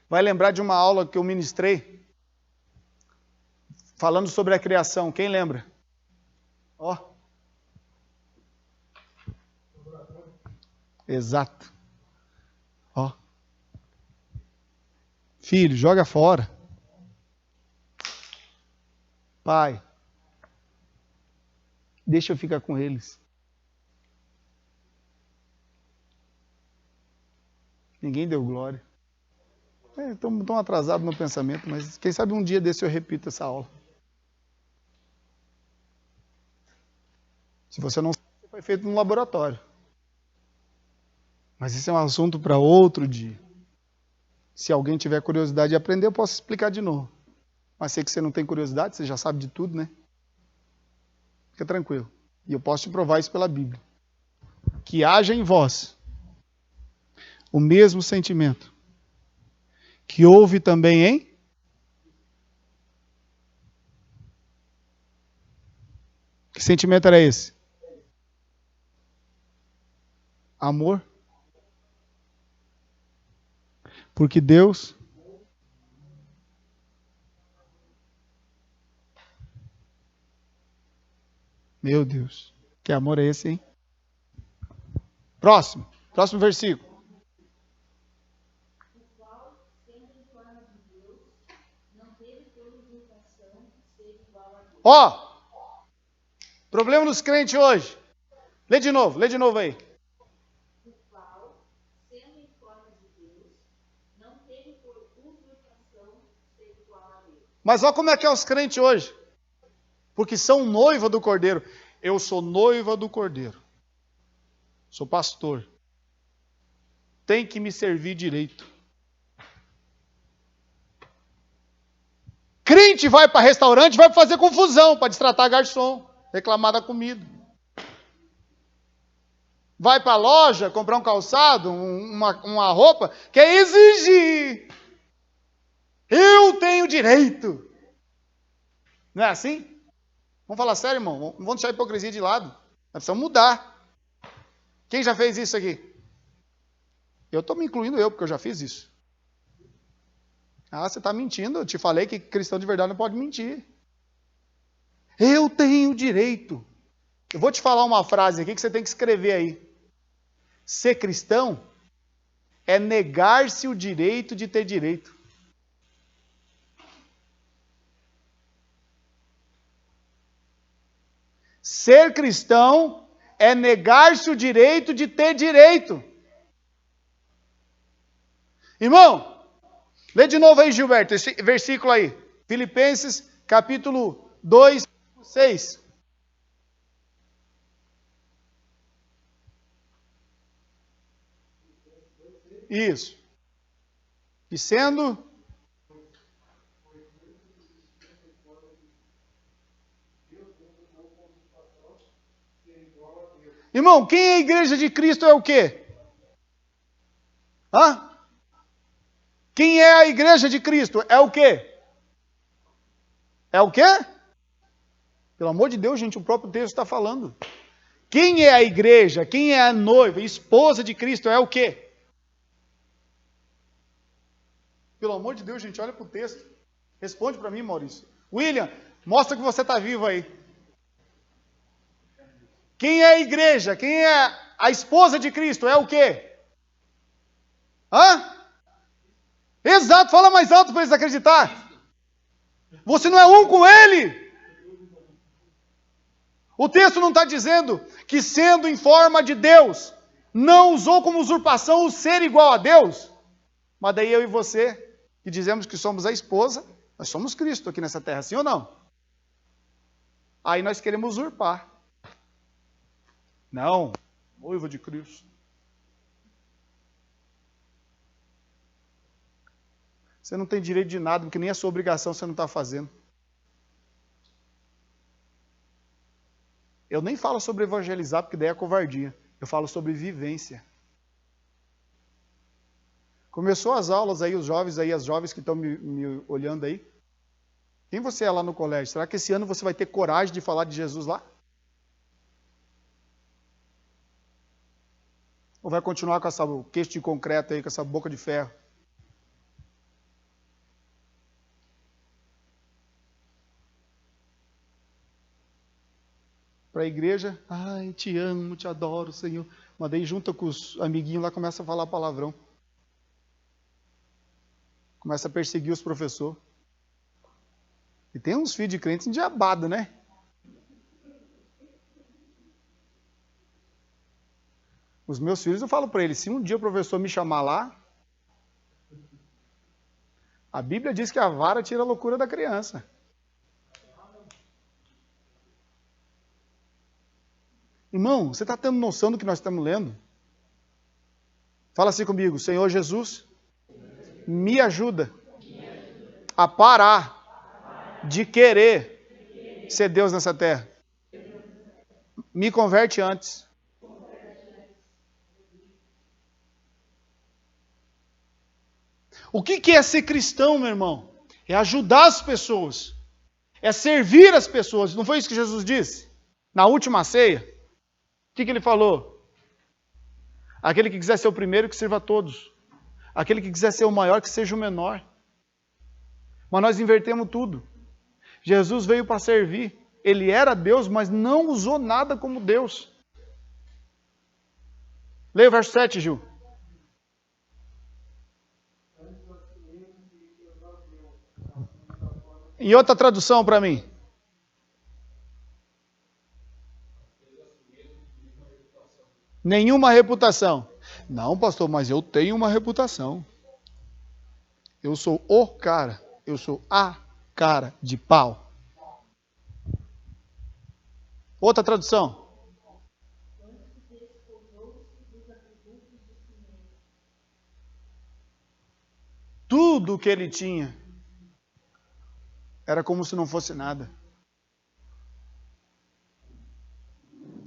vai lembrar de uma aula que eu ministrei, falando sobre a criação. Quem lembra? Ó. Exato. Ó. Filho, joga fora. Pai, deixa eu ficar com eles. Ninguém deu glória. Estou tão atrasado no pensamento, mas quem sabe um dia desse eu repito essa aula. Se você não sabe, foi feito no laboratório. Mas isso é um assunto para outro dia. Se alguém tiver curiosidade de aprender, eu posso explicar de novo. Mas sei que você não tem curiosidade, você já sabe de tudo, né? Fica tranquilo. E eu posso te provar isso pela Bíblia. Que haja em vós o mesmo sentimento que houve também em Que sentimento era esse? Amor. Porque Deus Meu Deus, que amor é esse, hein? Próximo versículo. Ó, problema dos crentes hoje. Lê de novo aí. O qual, sendo em forma de Deus, não teve por usurpação ser igual a Deus. Mas olha como é que é os crentes hoje. Porque são noiva do Cordeiro. Eu sou noiva do Cordeiro. Sou pastor. Tem que me servir direito. Crente vai para restaurante, vai fazer confusão, para destratar garçom, reclamar da comida. Vai para a loja comprar um calçado, uma roupa, quer exigir. Eu tenho direito. Não é assim? Vamos falar sério, irmão? Vamos deixar a hipocrisia de lado. Nós precisamos mudar. Quem já fez isso aqui? Eu estou me incluindo porque eu já fiz isso. Ah, você está mentindo. Eu te falei que cristão de verdade não pode mentir. Eu tenho direito. Eu vou te falar uma frase aqui que você tem que escrever aí. Ser cristão é negar-se o direito de ter direito. Ser cristão é negar-se o direito de ter direito. Irmão, lê de novo aí, Gilberto, esse versículo aí. Filipenses, capítulo 2, 6. Isso. E sendo... Irmão, quem é a igreja de Cristo é o quê? Hã? Quem é a igreja de Cristo é o quê? É o quê? Pelo amor de Deus, gente, o próprio texto está falando. Quem é a igreja? Quem é a noiva? Esposa de Cristo é o quê? Pelo amor de Deus, gente, olha para o texto. Responde para mim, Maurício. William, mostra que você está vivo aí. Quem é a igreja? Quem é a esposa de Cristo? É o quê? Hã? Exato, fala mais alto para eles acreditar. Você não é um com Ele. O texto não está dizendo que, sendo em forma de Deus, não usou como usurpação o ser igual a Deus. Mas daí eu e você, que dizemos que somos a esposa, nós somos Cristo aqui nessa terra, sim ou não? Aí nós queremos usurpar. Não, noiva de Cristo. Você não tem direito de nada, porque nem a sua obrigação você não está fazendo. Eu nem falo sobre evangelizar, porque daí é covardia. Eu falo sobre vivência. Começou as aulas aí, os jovens aí, as jovens que estão me olhando aí. Quem você é lá no colégio? Será que esse ano você vai ter coragem de falar de Jesus lá? Ou vai continuar com essa queixo de concreto aí, com essa boca de ferro? Para a igreja, ai, te amo, te adoro, Senhor. Mas daí junta com os amiguinhos lá, começa a falar palavrão. Começa a perseguir os professores. E tem uns filhos de crentes endiabados, né? Os meus filhos, eu falo para eles, se um dia o professor me chamar lá, a Bíblia diz que a vara tira a loucura da criança. Irmão, você está tendo noção do que nós estamos lendo? Fala assim comigo, Senhor Jesus, me ajuda a parar de querer ser Deus nessa terra. Me converte antes. O que é ser cristão, meu irmão? É ajudar as pessoas. É servir as pessoas. Não foi isso que Jesus disse? Na última ceia? O que ele falou? Aquele que quiser ser o primeiro, que sirva a todos. Aquele que quiser ser o maior, que seja o menor. Mas nós invertemos tudo. Jesus veio para servir. Ele era Deus, mas não usou nada como Deus. Leia o verso 7, Gil. Em outra tradução para mim. Nenhuma reputação. Não, pastor, mas eu tenho uma reputação. Eu sou o cara. Eu sou a cara de pau. Outra tradução. Tudo o que ele tinha era como se não fosse nada.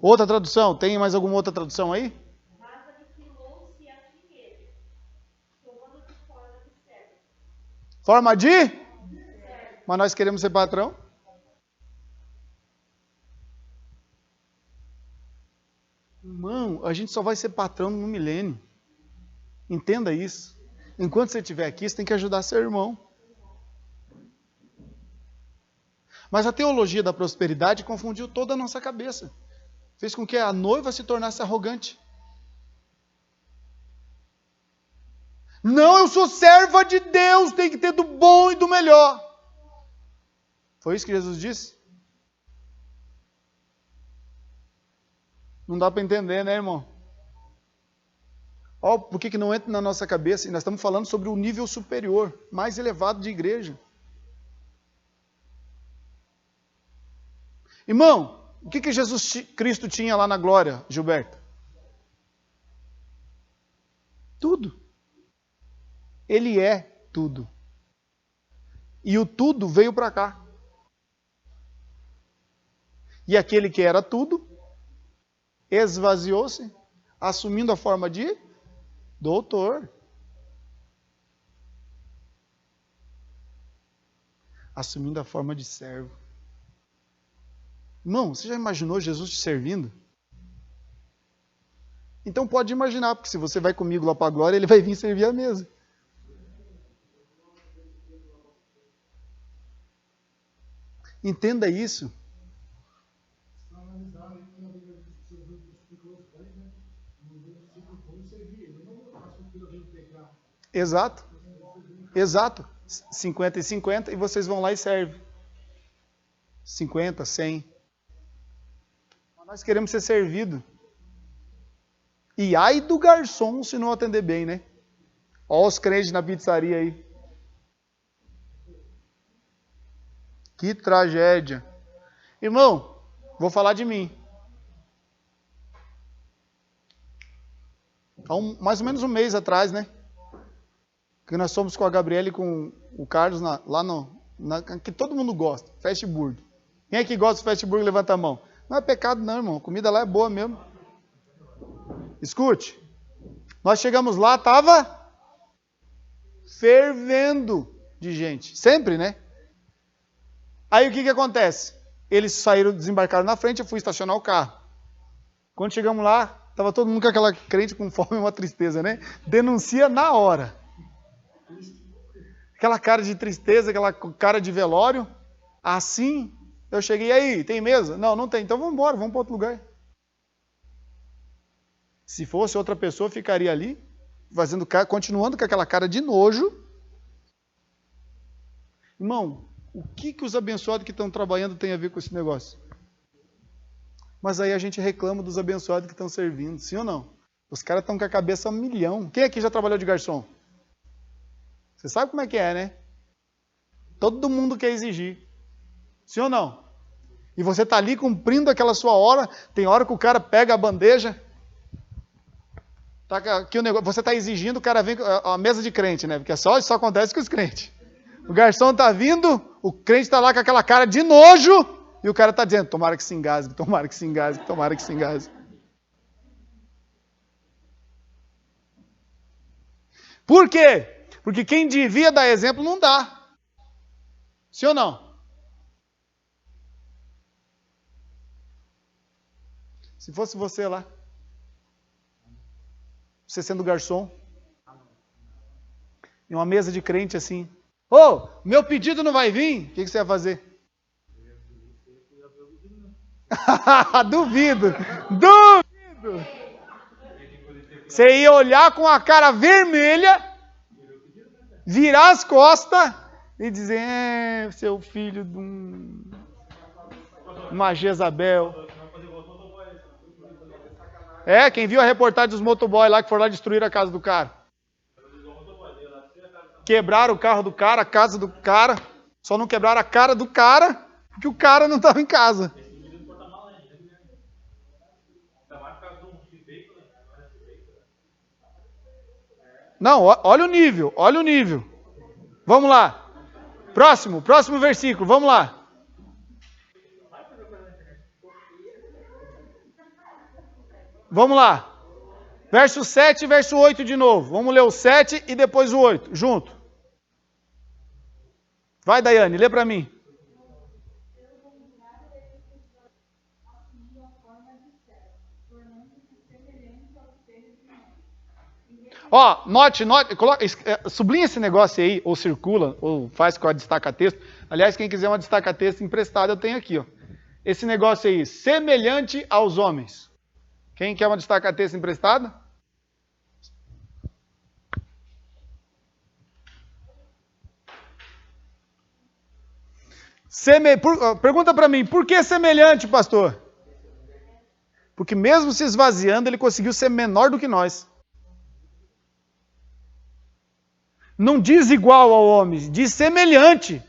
Outra tradução. Tem mais alguma outra tradução aí? Mas aniquilou-se a si mesmo, tomando de forma de servo. Forma de? Mas nós queremos ser patrão? Irmão, a gente só vai ser patrão no milênio. Entenda isso. Enquanto você estiver aqui, você tem que ajudar seu irmão. Mas a teologia da prosperidade confundiu toda a nossa cabeça. Fez com que a noiva se tornasse arrogante. Não, eu sou serva de Deus, tem que ter do bom e do melhor. Foi isso que Jesus disse? Não dá para entender, né, irmão? Ó, por que não entra na nossa cabeça? E nós estamos falando sobre o nível superior, mais elevado de igreja. Irmão, o que Jesus Cristo tinha lá na glória, Gilberto? Tudo. Ele é tudo. E o tudo veio para cá. E aquele que era tudo, esvaziou-se, assumindo a forma de doutor. Assumindo a forma de servo. Irmão, você já imaginou Jesus te servindo? Então pode imaginar, porque se você vai comigo lá para a glória, ele vai vir servir a mesa. Entenda isso. Exato. Exato. 50 e 50 e vocês vão lá e servem. 50, 100. Mas nós queremos ser servidos. E ai do garçom se não atender bem, né? Olha os crentes na pizzaria aí. Que tragédia. Irmão, vou falar de mim. Há mais ou menos um mês atrás, né? Que nós fomos com a Gabriela e com o Carlos lá que todo mundo gosta, Fast Burger. Quem é que gosta do Fast Burger? Levanta a mão. Não é pecado não, irmão. A comida lá é boa mesmo. Escute. Nós chegamos lá, estava fervendo de gente. Sempre, né? Aí o que acontece? Eles saíram, desembarcaram na frente, eu fui estacionar o carro. Quando chegamos lá, estava todo mundo com aquela crente com fome e uma tristeza, né? Denuncia na hora. Aquela cara de tristeza, aquela cara de velório. Assim, eu cheguei aí, tem mesa? Não, não tem. Então vamos embora, vamos para outro lugar. Se fosse outra pessoa, ficaria ali, continuando com aquela cara de nojo. Irmão, o que os abençoados que estão trabalhando tem a ver com esse negócio? Mas aí a gente reclama dos abençoados que estão servindo, sim ou não? Os caras estão com a cabeça a milhão. Quem aqui já trabalhou de garçom? Você sabe como é que é, né? Todo mundo quer exigir. Sim ou não? E você está ali cumprindo aquela sua hora, tem hora que o cara pega a bandeja, tá aqui o negócio, você está exigindo, o cara vem com a mesa de crente, né? Porque isso acontece com os crentes. O garçom está vindo, o crente está lá com aquela cara de nojo, e o cara está dizendo, tomara que se engasgue, tomara que se engasgue, tomara que se engasgue. Por quê? Porque quem devia dar exemplo não dá. Sim ou não? Se fosse você lá, você sendo garçom, em uma mesa de crente assim, meu pedido não vai vir, o que você ia fazer? Duvido. Você ia olhar com a cara vermelha, virar as costas e dizer, seu filho de uma Jezabel. Quem viu a reportagem dos motoboys lá que foram lá destruir a casa do cara. Quebraram o carro do cara, a casa do cara, só não quebraram a cara do cara, porque o cara não estava em casa. Não, olha o nível. Vamos lá. Próximo versículo, vamos lá. Vamos lá. Verso 7 e verso 8 de novo. Vamos ler o 7 e depois o 8, junto. Vai, Daiane, lê para mim. Note, sublinha esse negócio aí, ou circula, ou faz com a destaca-texto. Aliás, quem quiser uma destaca-texto emprestada, eu tenho aqui. Esse negócio aí, semelhante aos homens. Quem quer uma destaca-texto emprestada? Pergunta para mim, por que semelhante, pastor? Porque mesmo se esvaziando, ele conseguiu ser menor do que nós. Não diz igual ao homem, diz semelhante.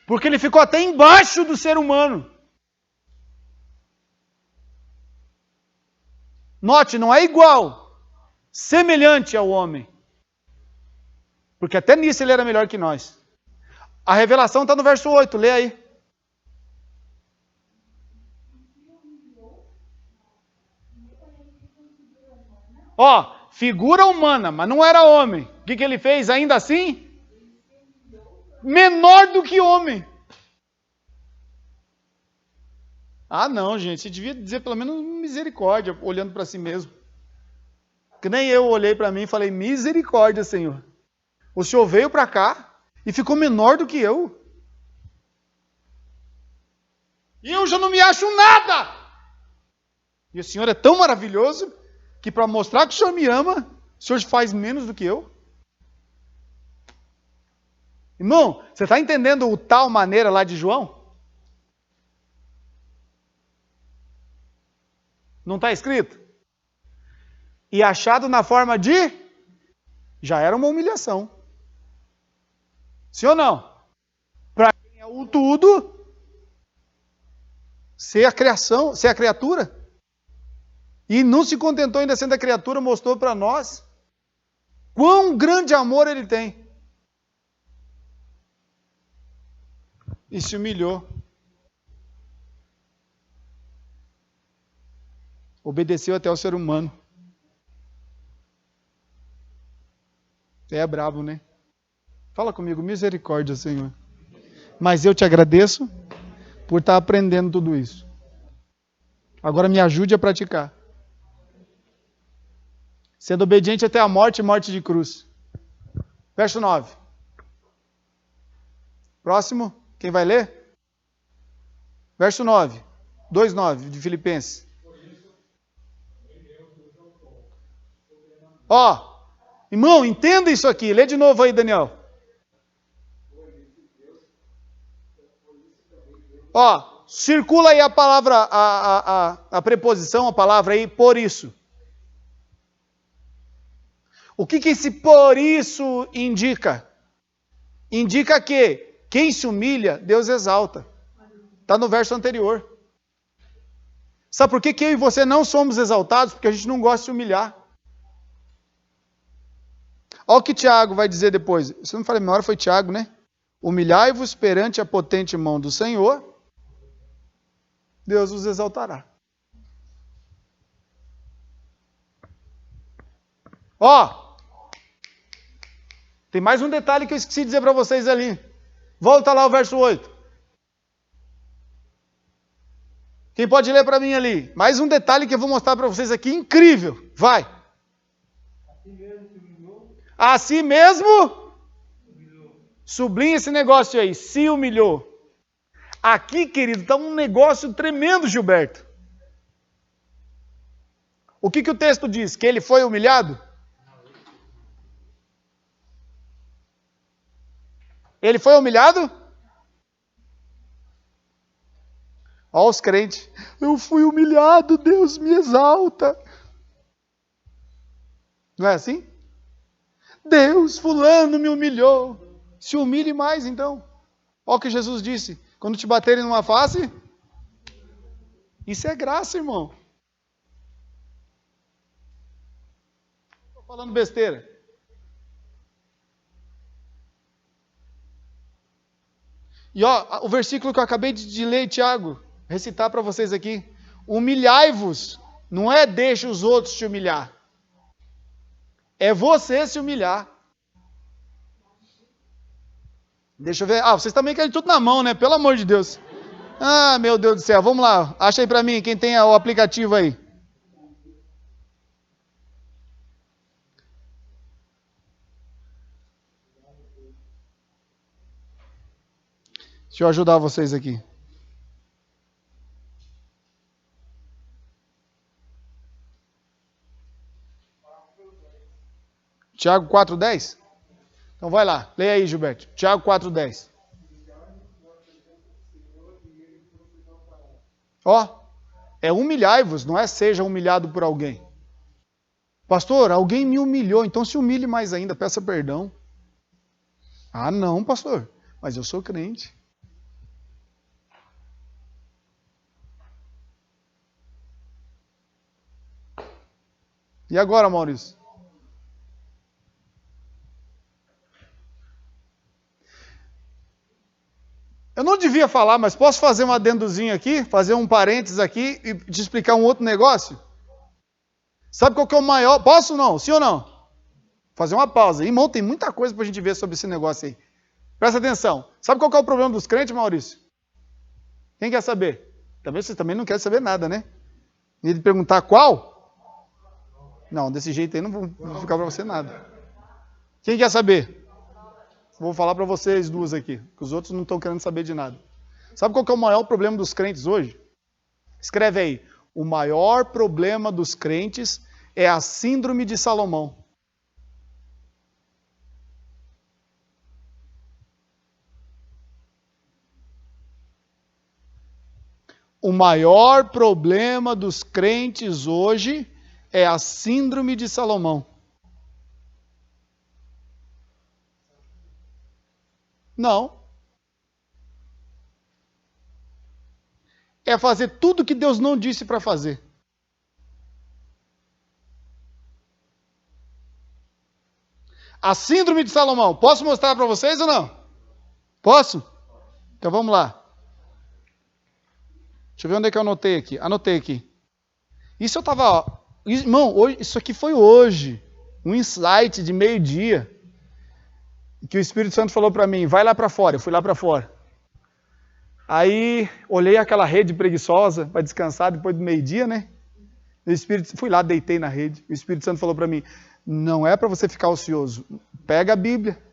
Porque ele ficou até embaixo do ser humano. Note, não é igual, semelhante ao homem. Porque até nisso ele era melhor que nós. A revelação está no verso 8, lê aí. Figura humana, mas não era homem. O que ele fez ainda assim? Menor do que homem. Ah, não, gente, você devia dizer pelo menos misericórdia, olhando para si mesmo. Que nem eu olhei para mim e falei, misericórdia, Senhor. O Senhor veio para cá e ficou menor do que eu. E eu já não me acho nada. E o Senhor é tão maravilhoso que para mostrar que o Senhor me ama, o Senhor faz menos do que eu. Irmão, você está entendendo o tal maneira lá de João? Não está escrito? E achado na forma de... Já era uma humilhação. Sim ou não? Para quem é o tudo, ser a criação, ser a criatura. E não se contentou ainda sendo a criatura, mostrou para nós quão grande amor ele tem. E se humilhou. Obedeceu até o ser humano. É brabo, né? Fala comigo, misericórdia, Senhor. Mas eu te agradeço por estar aprendendo tudo isso. Agora me ajude a praticar. Sendo obediente até a morte e morte de cruz. Verso 9. Próximo, quem vai ler? Verso 9. 2:9 de Filipenses. Ó, irmão, entenda isso aqui. Lê de novo aí, Daniel. Ó, circula aí a palavra, a preposição, a palavra aí, por isso. O que esse por isso indica? Indica que quem se humilha, Deus exalta. Está no verso anterior. Sabe por que eu e você não somos exaltados? Porque a gente não gosta de se humilhar. Olha o que Tiago vai dizer depois. Se eu não falei, a memória foi Tiago, né? Humilhai-vos perante a potente mão do Senhor, Deus os exaltará. Ó, tem mais um detalhe que eu esqueci de dizer para vocês ali. Volta lá ao verso 8. Quem pode ler para mim ali? Mais um detalhe que eu vou mostrar para vocês aqui, incrível. Vai. A si mesmo, sublinha esse negócio aí, se humilhou. Aqui, querido, está um negócio tremendo, Gilberto. O que o texto diz? Que ele foi humilhado? Ele foi humilhado? Olha os crentes. Eu fui humilhado, Deus me exalta. Não é assim? Deus, fulano me humilhou. Se humilhe mais, então. Olha o que Jesus disse. Quando te baterem numa face, isso é graça, irmão. Estou falando besteira. E ó, o versículo que eu acabei de ler, Tiago, recitar para vocês aqui. Humilhai-vos, não é deixa os outros te humilhar. É você se humilhar. Deixa eu ver. Ah, vocês também querem tudo na mão, né? Pelo amor de Deus. Ah, meu Deus do céu. Vamos lá. Acha aí para mim, quem tem o aplicativo aí. Deixa eu ajudar vocês aqui. Tiago 4:10? Então vai lá, leia aí, Gilberto. Tiago 4:10. Ó, é humilhai-vos, não é seja humilhado por alguém. Pastor, alguém me humilhou, então se humilhe mais ainda, peça perdão. Ah, não, pastor, mas eu sou crente. E agora, Maurício? Eu não devia falar, mas posso fazer um adendozinho aqui? Fazer um parênteses aqui e te explicar um outro negócio? Sabe qual que é o maior... Posso não? Sim ou não? Fazer uma pausa. Irmão, tem muita coisa para a gente ver sobre esse negócio aí. Presta atenção. Sabe qual que é o problema dos crentes, Maurício? Quem quer saber? Também vocês também não querem saber nada, né? E ele perguntar qual? Não, desse jeito aí não vou ficar para você nada. Quem quer saber? Vou falar para vocês duas aqui, que os outros não estão querendo saber de nada. Sabe qual que é o maior problema dos crentes hoje? Escreve aí. O maior problema dos crentes é a síndrome de Salomão. O maior problema dos crentes hoje é a síndrome de Salomão. Não. É fazer tudo que Deus não disse para fazer. A síndrome de Salomão. Posso mostrar para vocês ou não? Posso? Então vamos lá. Deixa eu ver onde é que eu anotei aqui. Anotei aqui. Isso eu estava... Irmão, isso aqui foi hoje. Um insight de meio-dia. Que o Espírito Santo falou para mim, vai lá para fora. Eu fui lá para fora. Aí, olhei aquela rede preguiçosa para descansar depois do meio-dia, né? Fui lá, deitei na rede. O Espírito Santo falou para mim, não é para você ficar ocioso. Pega a Bíblia.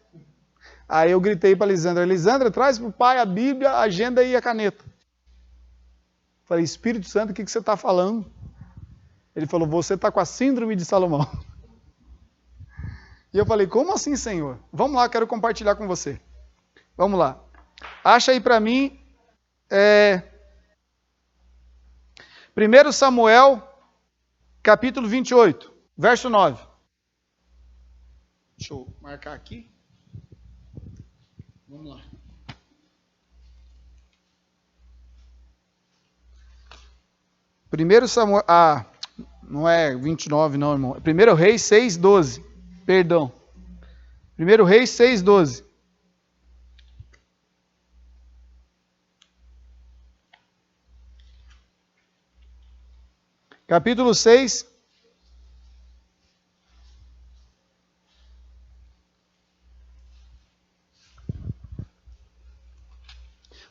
Aí eu gritei para a Lisandra, Lisandra, traz para o pai a Bíblia, a agenda e a caneta. Falei, Espírito Santo, o que você está falando? Ele falou, você está com a síndrome de Salomão. E eu falei, como assim, Senhor? Vamos lá, quero compartilhar com você. Vamos lá. Acha aí para mim, 1 Samuel, capítulo 28, verso 9. Deixa eu marcar aqui. Vamos lá. Primeiro Samuel, não é 29 não, irmão. 1 Reis 6:12. Perdão. 1 Reis 6:12. Capítulo 6.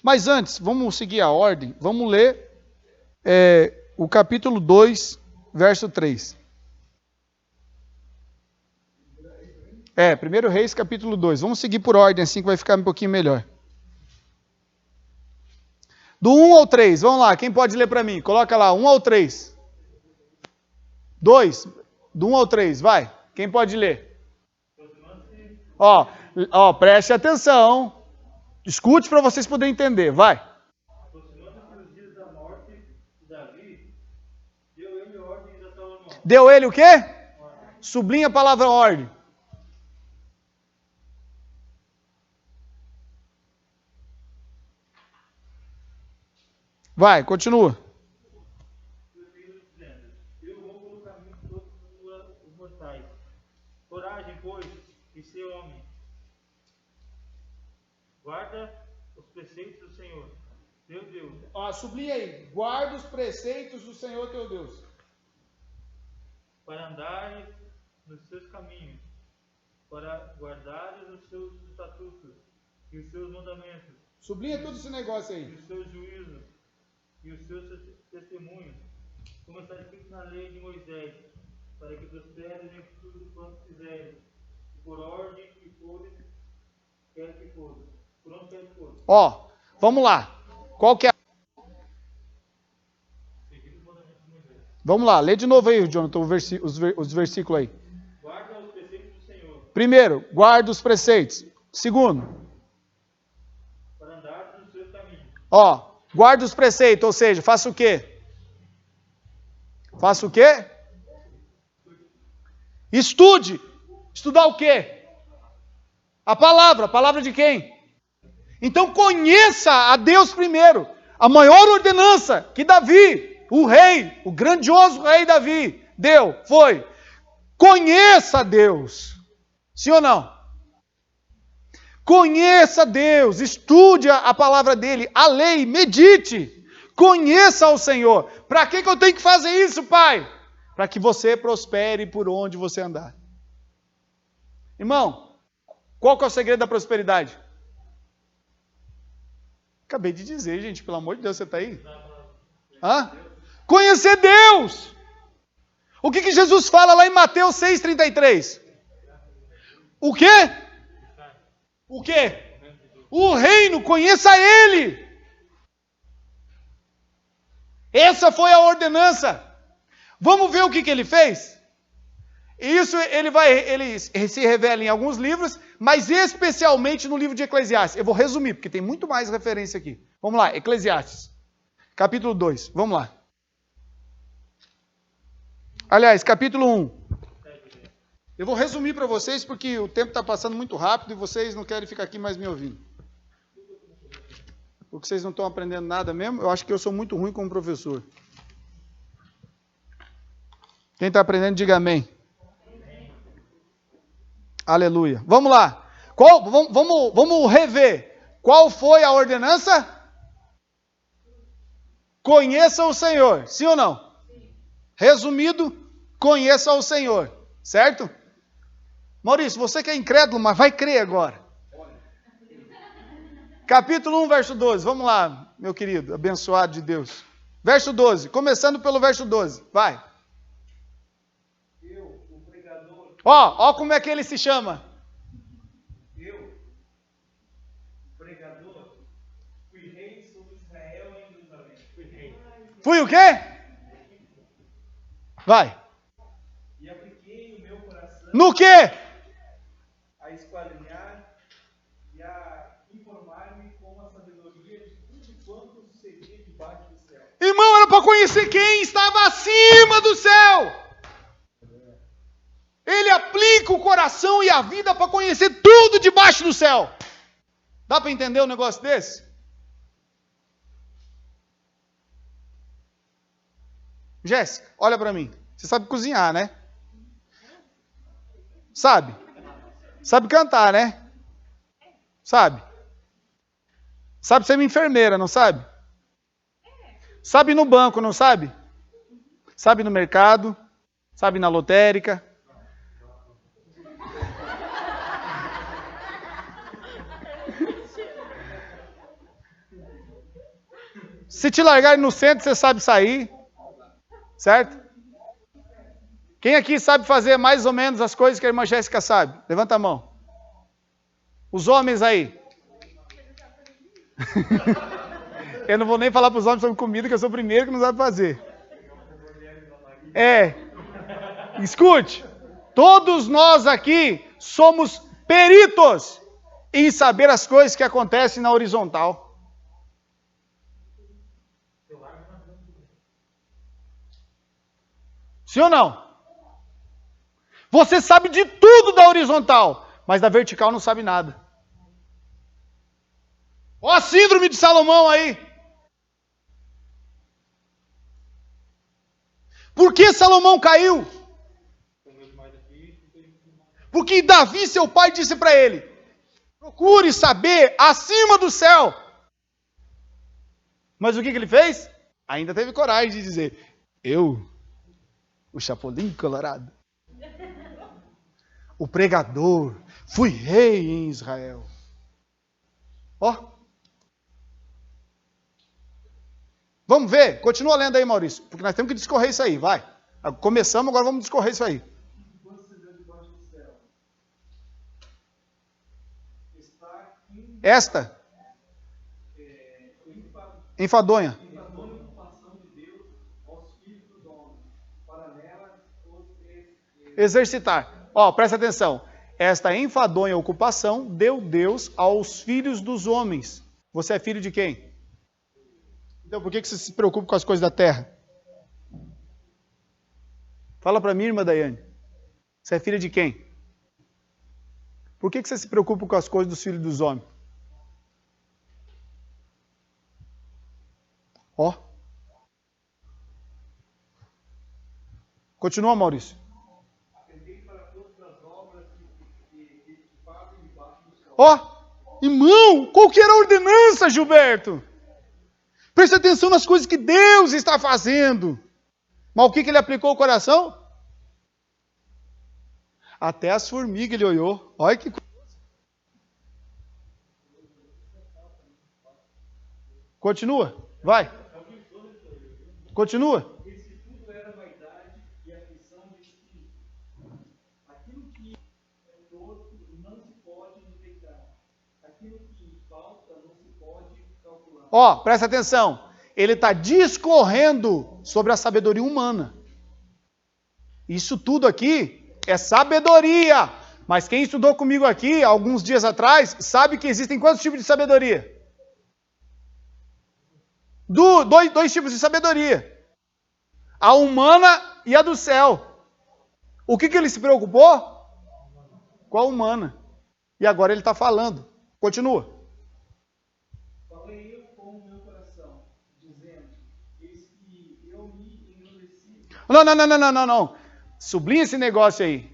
Mas antes, vamos seguir a ordem. Vamos ler o capítulo 2, verso 3. 1 Reis, capítulo 2. Vamos seguir por ordem, assim que vai ficar um pouquinho melhor. Do 1 ao 3, vamos lá, quem pode ler para mim? Coloca lá, 1 ao 3. 2, do 1 ao 3, vai. Quem pode ler? Ó, preste atenção. Escute para vocês poderem entender, vai. Aproximando-se os dias da morte de Davi, deu ele ordens a Salomão. Deu ele o quê? Sublinha a palavra ordem. Vai, continua. Eu vou pelo caminho de todos os mortais. Coragem, pois, e ser homem. Guarda os preceitos do Senhor, teu Deus. Sublinha aí. Guarda os preceitos do Senhor teu Deus. Para andares nos seus caminhos, para guardares os seus estatutos e os seus mandamentos. Sublinha todo esse negócio E aí. os seus juízos e os seus testemunhos, como está escrito na lei de Moisés, para que prosperes em tudo quanto fizeres, por ordem que fores, quer que fores, por onde quer que fores. Vamos lá. Qual que é? Vamos lá, lê de novo aí, Jonathan, os versículos aí. Guarda os preceitos do Senhor. Primeiro, guarda os preceitos. Segundo, Para andar nos seus caminhos. guarda os preceitos, ou seja, faça o quê? Faça o quê? Estude. Estudar o quê? A palavra de quem? Então conheça a Deus primeiro. A maior ordenança que Davi, o rei, o grandioso rei Davi, foi: conheça a Deus. Sim ou não? Conheça Deus, estude a palavra dele, a lei, medite, conheça o Senhor. Para que eu tenho que fazer isso, Pai? Para que você prospere por onde você andar. Irmão, qual que é o segredo da prosperidade? Acabei de dizer, gente, pelo amor de Deus, você está aí? Hã? Conhecer Deus. O que Jesus fala lá em Mateus 6,33? O quê? O quê? O reino, conheça Ele. Essa foi a ordenança. Vamos ver o que Ele fez? Isso ele se revela em alguns livros, mas especialmente no livro de Eclesiastes. Eu vou resumir, porque tem muito mais referência aqui. Vamos lá, Eclesiastes, capítulo 2. Vamos lá. Aliás, capítulo 1. Eu vou resumir para vocês, porque o tempo está passando muito rápido e vocês não querem ficar aqui mais me ouvindo. Porque vocês não estão aprendendo nada mesmo. Eu acho que eu sou muito ruim como professor. Quem está aprendendo, diga amém. Aleluia. Vamos lá. Vamos rever. Qual foi a ordenança? Conheça o Senhor. Sim ou não? Resumido, conheça o Senhor. Certo? Maurício, você que é incrédulo, mas vai crer agora. Capítulo 1, verso 12. Vamos lá, meu querido, abençoado de Deus. Verso 12. Começando pelo verso 12. Vai. Ó como é que ele se chama. Eu, o pregador, fui rei sobre Israel em Jerusalém. Fui rei. Fui o quê? Vai. E apliquei o meu coração No quê? a esquadrinhar e a informar-me com a sabedoria de tudo quanto sucedia debaixo do céu. Irmão, era para conhecer quem estava acima do céu. Ele aplica o coração e a vida para conhecer tudo debaixo do céu. Dá para entender um negócio desse? Jéssica, olha para mim. Você sabe cozinhar, né? Sabe? Sabe cantar, né? Sabe? Sabe ser uma enfermeira, não sabe? Sabe ir no banco, não sabe? Sabe no mercado? Sabe na lotérica? Se te largarem no centro, você sabe sair. Certo? Quem aqui sabe fazer mais ou menos as coisas que a irmã Jéssica sabe? Levanta a mão. Os homens aí. Eu não vou nem falar para os homens sobre comida, que eu sou o primeiro que não sabe fazer. Escute. Todos nós aqui somos peritos em saber as coisas que acontecem na horizontal. Sim ou não? Você sabe de tudo da horizontal, mas da vertical não sabe nada. Ó a síndrome de Salomão aí. Por que Salomão caiu? Porque Davi, seu pai, disse para ele: procure saber acima do céu. Mas o que ele fez? Ainda teve coragem de dizer: o Chapolin Colorado, o pregador, fui rei em Israel. Ó. Vamos ver? Continua lendo aí, Maurício, porque nós temos que discorrer isso aí, vai. Começamos, agora vamos discorrer isso aí. Enquanto se vê debaixo do céu, está Esta? Enfadonha. enfadonha a ocupação de Deus aos filhos dos homens, para nela os Exercitar. Ó, presta atenção. Esta enfadonha ocupação deu Deus aos filhos dos homens. Você é filho de quem? Então, por que você se preocupa com as coisas da terra? Fala para mim, irmã Daiane. Você é filha de quem? Por que você se preocupa com as coisas dos filhos dos homens? Ó. Continua, Maurício. Ó, irmão, qual que era a ordenança, Gilberto? Preste atenção nas coisas que Deus está fazendo. Mas o que ele aplicou ao coração? Até as formigas ele olhou. Olha que coisa. Continua, vai. Continua. Esse tudo era vaidade e aflição de espírito. Aquilo que é torto não se pode detectar. Aquilo que falta não se pode calcular. Ó, presta atenção. Ele está discorrendo sobre a sabedoria humana. Isso tudo aqui é sabedoria. Mas quem estudou comigo aqui, alguns dias atrás, sabe que existem quantos tipos de sabedoria? Dois tipos de sabedoria. A humana e a do céu. O que ele se preocupou? Com a humana. E agora ele está falando. Continua. Falei eu com o meu coração, dizendo, eis que eu me engrandeci. Não. Sublinha esse negócio aí.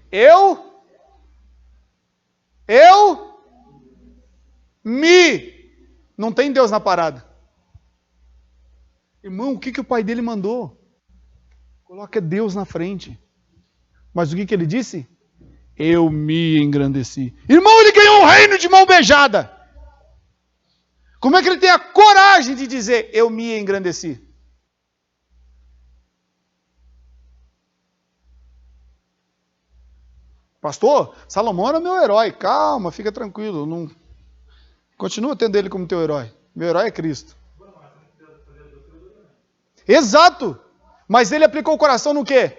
Não tem Deus na parada. Irmão, o que o pai dele mandou? Coloca Deus na frente. Mas o que ele disse? Eu me engrandeci. Irmão, ele ganhou um reino de mão beijada. Como é que ele tem a coragem de dizer, eu me engrandeci? Pastor, Salomão era meu herói. Calma, fica tranquilo. Não... Continua tendo ele como teu herói. Meu herói é Cristo. Exato. Mas ele aplicou o coração no quê?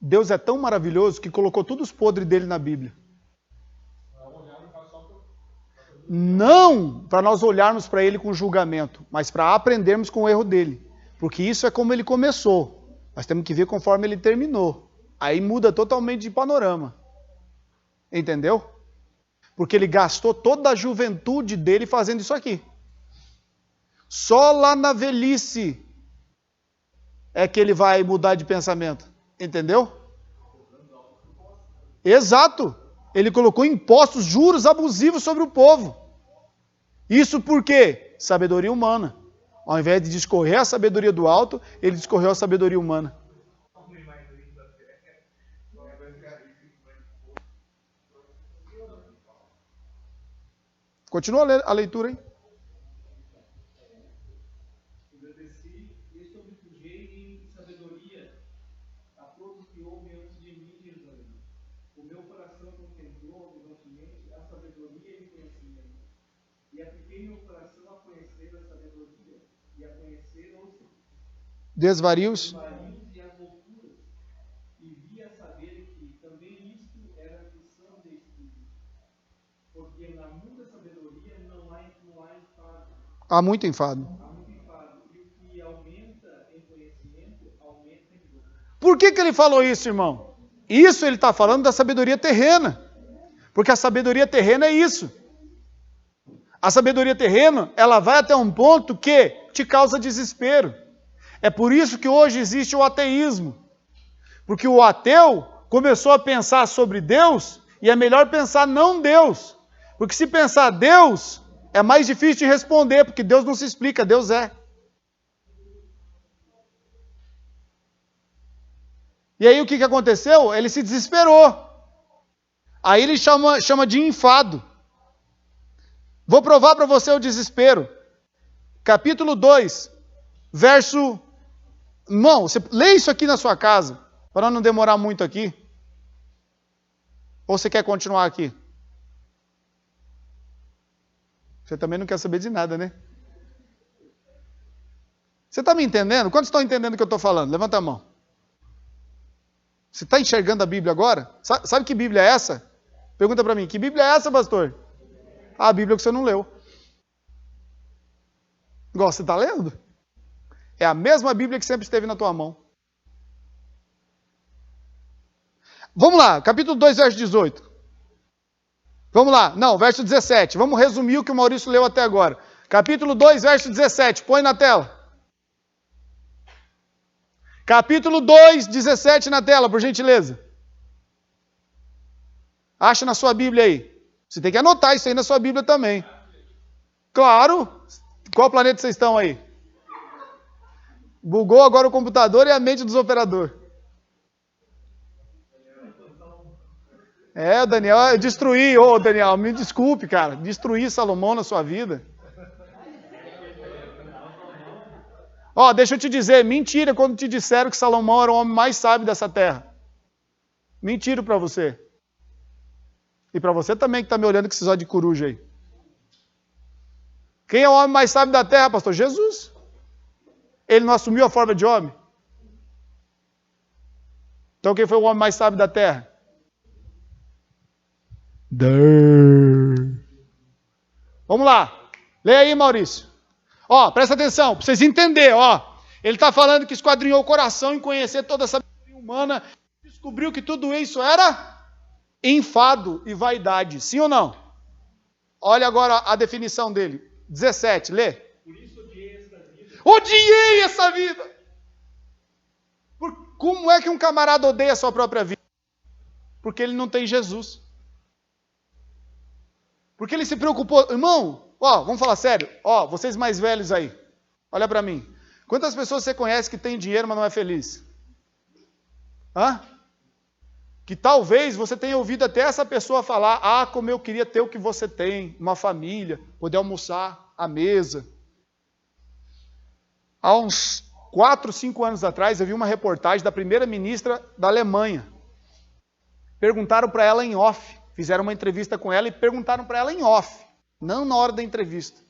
Deus é tão maravilhoso que colocou todos os podres dele na Bíblia. Não para nós olharmos para ele com julgamento, mas para aprendermos com o erro dele. Porque isso é como ele começou. Nós temos que ver conforme ele terminou. Aí muda totalmente de panorama. Entendeu? Porque ele gastou toda a juventude dele fazendo isso aqui. Só lá na velhice é que ele vai mudar de pensamento. Entendeu? Exato. Ele colocou impostos, juros abusivos sobre o povo. Isso por quê? Sabedoria humana. Ao invés de discorrer a sabedoria do alto, ele discorreu a sabedoria humana. Continua a leitura, hein? Engrandeci e sobrepujei em sabedoria a todos que houve antes de mim, Jerusalém. O meu coração contemplou abundantemente a sabedoria e o conhecimento. E apliquei meu coração a conhecer a sabedoria e a conhecer os Desvarios. e as loucuras. E vi a saber que também isto era aflição de espírito. Porque na muita sabedoria não há enfado. Há muito enfado. Há muito enfado. E o que aumenta em conhecimento, aumenta em dor. Por que ele falou isso, irmão? Isso ele está falando da sabedoria terrena. Porque a sabedoria terrena é isso. A sabedoria terrena, ela vai até um ponto que te causa desespero. É por isso que hoje existe o ateísmo. Porque o ateu começou a pensar sobre Deus e é melhor pensar não Deus. Porque se pensar Deus, é mais difícil de responder, porque Deus não se explica, Deus é. E aí o que aconteceu? Ele se desesperou. Aí ele chama de enfado. Vou provar para você o desespero. Capítulo 2, verso... Irmão, você lê isso aqui na sua casa, para não demorar muito aqui. Ou você quer continuar aqui? Você também não quer saber de nada, né? Você está me entendendo? Quantos estão entendendo o que eu estou falando? Levanta a mão. Você está enxergando a Bíblia agora? Sabe que Bíblia é essa? Pergunta para mim, que Bíblia é essa, pastor? A Bíblia que você não leu. Igual você está lendo? É a mesma Bíblia que sempre esteve na tua mão. Vamos lá, capítulo 2, verso 18. Vamos lá, não, verso 17. Vamos resumir o que o Maurício leu até agora. Capítulo 2, verso 17. Põe na tela. Capítulo 2, 17 na tela, por gentileza. Acha na sua Bíblia aí. Você tem que anotar isso aí na sua Bíblia também. Claro. Qual planeta vocês estão aí? Bugou agora o computador e a mente dos operadores. Daniel, eu destruí. Ô, Daniel, me desculpe, cara. Destruí Salomão na sua vida. Ó, deixa eu te dizer, mentira quando te disseram que Salomão era o homem mais sábio dessa terra. Mentira para você. E para você também que está me olhando com esses olhos de coruja aí. Quem é o homem mais sábio da terra, pastor? Jesus. Ele não assumiu a forma de homem? Então quem foi o homem mais sábio da terra? Vamos lá. Leia aí, Maurício. Ó, presta atenção, para vocês entenderem, ó. Ele está falando que esquadrinhou o coração em conhecer toda a sabedoria humana, descobriu que tudo isso era enfado e vaidade. Sim ou não? Olha agora a definição dele. 17, lê. Por isso odiei esta vida. Odiei essa vida! Como é que um camarada odeia a sua própria vida? Porque ele não tem Jesus. Porque ele se preocupou. Irmão, ó, vamos falar sério. Ó, vocês mais velhos aí. Olha para mim. Quantas pessoas você conhece que tem dinheiro, mas não é feliz? Hã? Que talvez você tenha ouvido até essa pessoa falar: ah, como eu queria ter o que você tem, uma família, poder almoçar à mesa. Há uns 4, 5 anos atrás, eu vi uma reportagem da primeira-ministra da Alemanha. Perguntaram para ela em off, fizeram uma entrevista com ela e perguntaram para ela em off, não na hora da entrevista.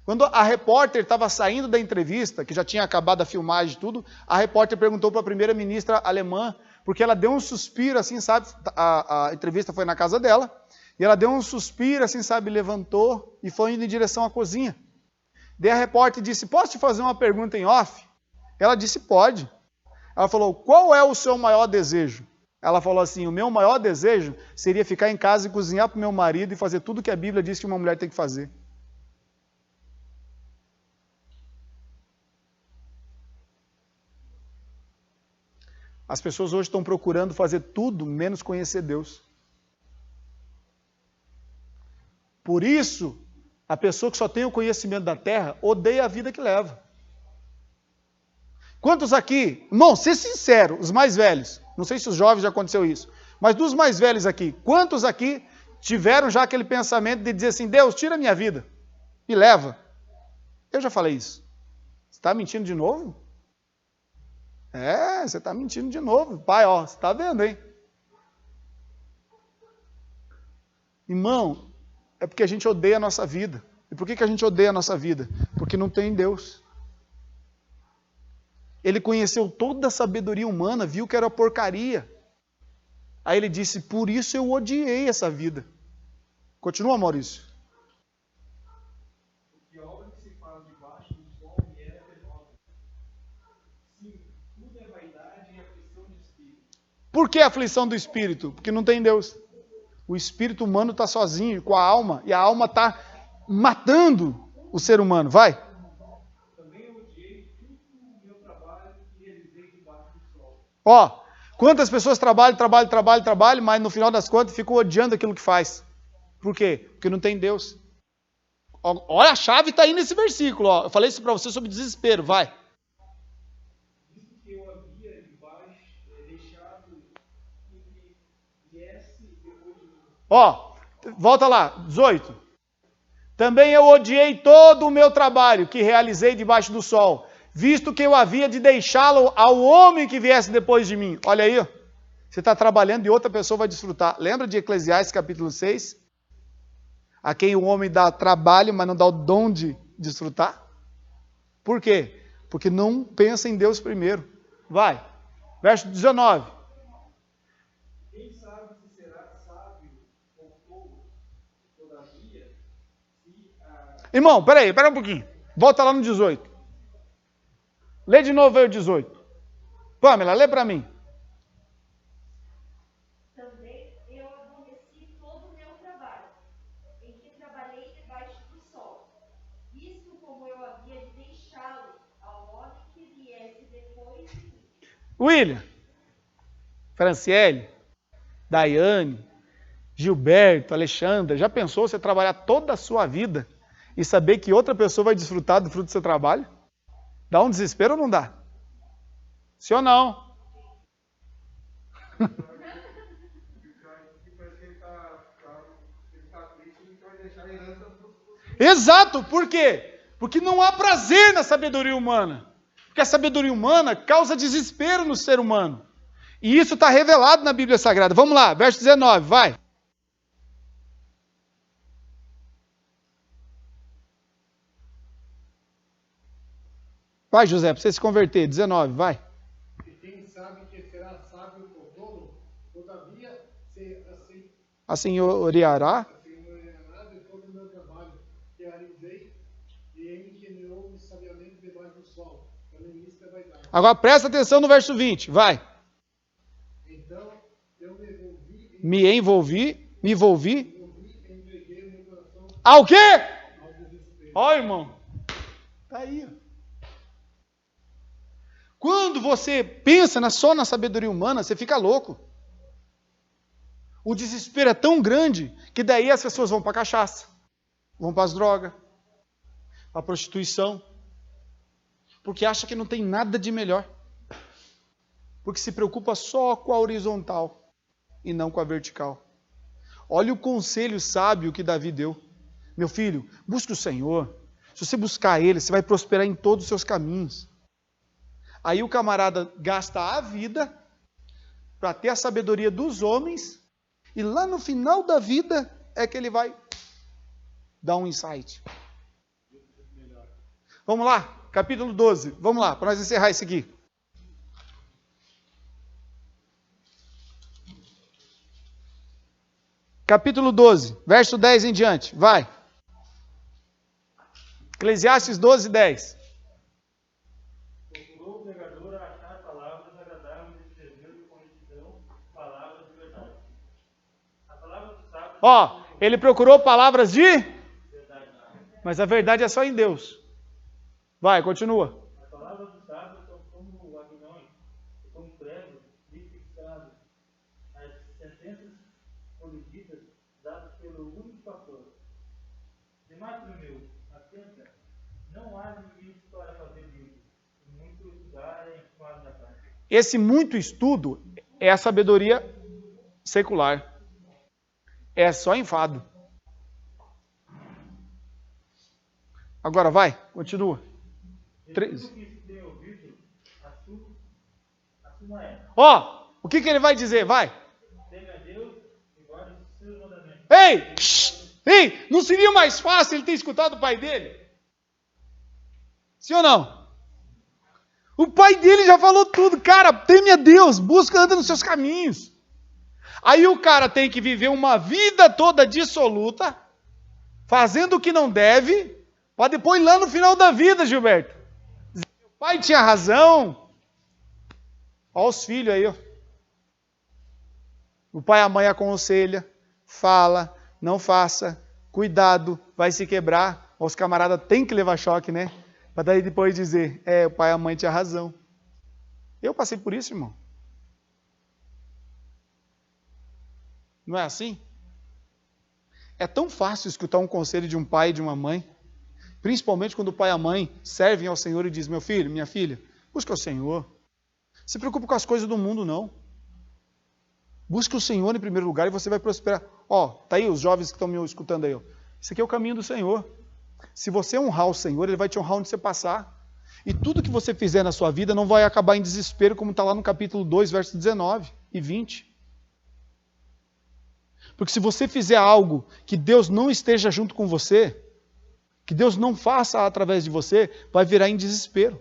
Quando a repórter estava saindo da entrevista, que já tinha acabado a filmagem e tudo, a repórter perguntou para a primeira-ministra alemã, porque ela deu um suspiro assim, sabe, a entrevista foi na casa dela, e ela deu um suspiro assim, sabe, levantou e foi indo em direção à cozinha. Daí a repórter disse: posso te fazer uma pergunta em off? Ela disse: pode. Ela falou: qual é o seu maior desejo? Ela falou assim: o meu maior desejo seria ficar em casa e cozinhar para o meu marido e fazer tudo que a Bíblia diz que uma mulher tem que fazer. As pessoas hoje estão procurando fazer tudo menos conhecer Deus. Por isso, a pessoa que só tem o conhecimento da terra odeia a vida que leva. Quantos aqui, irmão, ser sincero, os mais velhos, não sei se os jovens já aconteceu isso, mas dos mais velhos aqui, quantos aqui tiveram já aquele pensamento de dizer assim: Deus, tira a minha vida, me leva? Eu já falei isso. Você está mentindo de novo? Você está mentindo de novo. Pai, ó, você está vendo, hein? Irmão, é porque a gente odeia a nossa vida. E por que a gente odeia a nossa vida? Porque não tem Deus. Ele conheceu toda a sabedoria humana, viu que era porcaria. Aí ele disse: por isso eu odiei essa vida. Continua, Maurício. Porque a obra que se faz debaixo do sol me era penosa. Sim, tudo é vaidade e aflição de espírito. Por que a aflição do espírito? Porque não tem Deus. O espírito humano está sozinho com a alma, e a alma está matando o ser humano. Vai. Também eu odiei tudo o meu trabalho que realizei debaixo do sol. Ó, quantas pessoas trabalham, mas no final das contas ficam odiando aquilo que faz. Por quê? Porque não tem Deus. Olha, a chave está aí nesse versículo. Ó. Eu falei isso para você sobre desespero. Vai. Visto que eu havia deixado que viesse depois de mim. Ó, volta lá, 18. Também eu odiei todo o meu trabalho que realizei debaixo do sol, visto que eu havia de deixá-lo ao homem que viesse depois de mim. Olha aí, ó. Você está trabalhando e outra pessoa vai desfrutar. Lembra de Eclesiastes capítulo 6? A quem o homem dá trabalho, mas não dá o dom de desfrutar? Por quê? Porque não pensa em Deus primeiro. Vai. Verso 19. Quem sabe se será sábio ou tolo, todavia, se a... Irmão, peraí um pouquinho. Volta lá no 18. Lê de novo aí o 18. Pamela, lê para mim. Também eu aborreci todo o meu trabalho, em que trabalhei debaixo do sol, visto como eu havia de deixá-lo ao homem que viesse depois de mim. William, Franciele, Daiane, Gilberto, Alexandra, já pensou você trabalhar toda a sua vida e saber que outra pessoa vai desfrutar do fruto do seu trabalho? Dá um desespero ou não dá? Sim ou não? que parece que deixar a herança para os... Exato, por quê? Porque não há prazer na sabedoria humana. Porque a sabedoria humana causa desespero no ser humano. E isso está revelado na Bíblia Sagrada. Vamos lá, verso 19, vai. Vai, José, para você se converter. 19, vai. E quem sabe que será sábio por todo, todavia se Assenhoreará. assenhoreará de todo o meu trabalho, que realizei, e em que me ouve sabiamente debaixo do sol, para início da vaidade. Agora presta atenção no verso 20, vai. Então eu Me envolvi e entreguei o meu coração ao quê? ao desespero. Ó, irmão. Tá aí, ó. Quando você pensa só na sabedoria humana, você fica louco. O desespero é tão grande que daí as pessoas vão para a cachaça, vão para as drogas, para a prostituição, porque acha que não tem nada de melhor. Porque se preocupa só com a horizontal e não com a vertical. Olha o conselho sábio que Davi deu. Meu filho, busque o Senhor. Se você buscar Ele, você vai prosperar em todos os seus caminhos. Aí o camarada gasta a vida para ter a sabedoria dos homens, e lá no final da vida é que ele vai dar um insight. Vamos lá, capítulo 12. Vamos lá, para nós encerrar isso aqui. Capítulo 12, verso 10 em diante. Vai. Eclesiastes 12, 10. Procurou o pregador achar palavras agradáveis e escreveu com retidão palavras de verdade. A palavra do sábio... Ó, ele procurou palavras de... verdade. Mas a verdade é só em Deus. Vai, continua. As palavras do sábio são como aguilhões, como pregos bem fixados. As sentenças colididas dadas pelo único pastor. Demais do meu, atenta, não há limites para fazer livro. Muito estudar é enquadro da prática. Esse muito estudo é a sabedoria secular. É só enfado. Agora vai, continua. De 3. tudo que se tem ouvido, a suma é: Ó, o que ele vai dizer? Vai. teme a Deus e guarde os seus mandamentos. Ei, ei, não seria mais fácil ele ter escutado o pai dele? Sim ou não? O pai dele já falou tudo. Cara, teme a Deus, busca, anda nos seus caminhos. Aí o cara tem que viver uma vida toda dissoluta, fazendo o que não deve, para depois lá no final da vida, Gilberto, dizer, meu pai tinha razão. Olha os filhos aí, ó. O pai e a mãe aconselha, fala, não faça, cuidado, vai se quebrar. Os camaradas têm que levar choque, né? Para daí depois dizer, o pai e a mãe tinha razão. Eu passei por isso, irmão. Não é assim? É tão fácil escutar um conselho de um pai e de uma mãe, principalmente quando o pai e a mãe servem ao Senhor e dizem, meu filho, minha filha, busca o Senhor. Se preocupe com as coisas do mundo, não. Busque o Senhor em primeiro lugar e você vai prosperar. Ó, tá aí os jovens que estão me escutando aí, ó. Isso aqui é o caminho do Senhor. Se você honrar o Senhor, Ele vai te honrar onde você passar. E tudo que você fizer na sua vida não vai acabar em desespero, como está lá no capítulo 2, versos 19 e 20. Porque se você fizer algo que Deus não esteja junto com você, que Deus não faça através de você, vai virar em desespero.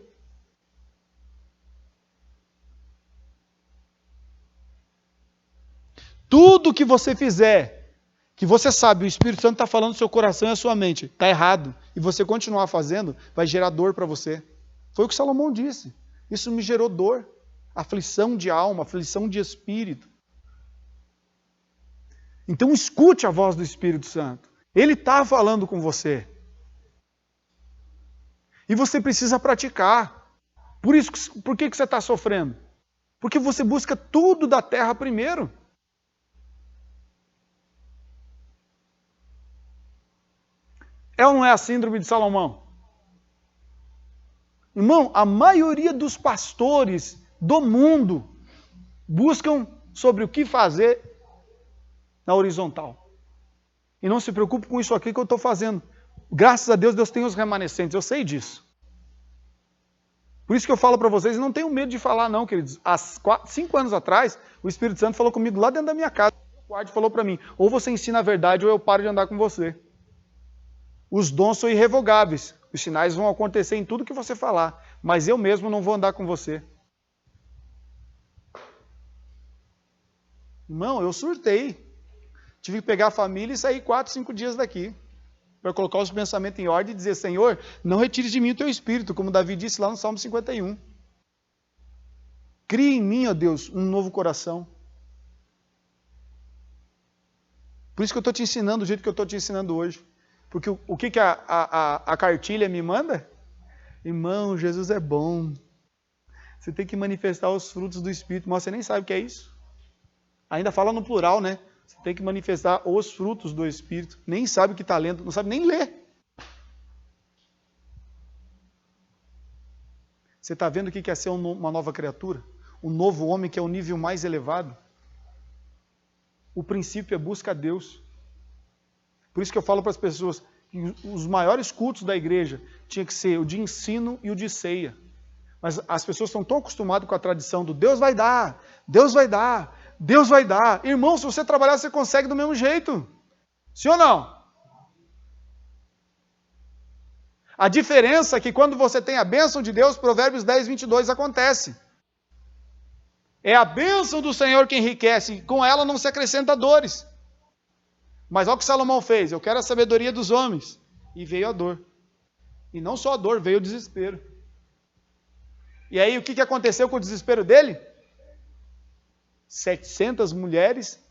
Tudo que você fizer, que você sabe, o Espírito Santo está falando no seu coração e na sua mente, está errado, e você continuar fazendo, vai gerar dor para você. Foi o que Salomão disse. Isso me gerou dor, aflição de alma, aflição de espírito. Então escute a voz do Espírito Santo. Ele está falando com você. E você precisa praticar. Por que você está sofrendo? Porque você busca tudo da terra primeiro. É ou não é a síndrome de Salomão? Irmão, a maioria dos pastores do mundo buscam sobre o que fazer na horizontal. E não se preocupe com isso aqui que eu estou fazendo. Graças a Deus, Deus tem os remanescentes, eu sei disso. Por isso que eu falo para vocês, não tenham medo de falar não, queridos. Há 5 anos atrás, o Espírito Santo falou comigo lá dentro da minha casa. O quarto falou para mim, ou você ensina a verdade ou eu paro de andar com você. Os dons são irrevogáveis. Os sinais vão acontecer em tudo que você falar. Mas eu mesmo não vou andar com você. Irmão, eu surtei. Tive que pegar a família e sair 4, 5 dias daqui. Para colocar os pensamentos em ordem e dizer, Senhor, não retires de mim o teu espírito, como Davi disse lá no Salmo 51. Crie em mim, ó Deus, um novo coração. Por isso que eu estou te ensinando do jeito que eu estou te ensinando hoje. Porque o que a cartilha me manda? Irmão, Jesus é bom. Você tem que manifestar os frutos do Espírito. Mas você nem sabe o que é isso. Ainda fala no plural, né? Você tem que manifestar os frutos do Espírito. Nem sabe o que está lendo, não sabe nem ler. Você está vendo o que é ser uma nova criatura? Um novo homem que é o nível mais elevado? O princípio é busca a Deus. Por isso que eu falo para as pessoas que os maiores cultos da igreja tinha que ser o de ensino e o de ceia. Mas as pessoas estão tão acostumadas com a tradição do Deus vai dar, Deus vai dar, Deus vai dar. Irmão, se você trabalhar, você consegue do mesmo jeito. Sim ou não? A diferença é que quando você tem a bênção de Deus, Provérbios 10, 22 acontece. É a bênção do Senhor que enriquece, e com ela não se acrescenta dores. Mas olha o que Salomão fez, eu quero a sabedoria dos homens. E veio a dor. E não só a dor, veio o desespero. E aí o que aconteceu com o desespero dele? 700 mulheres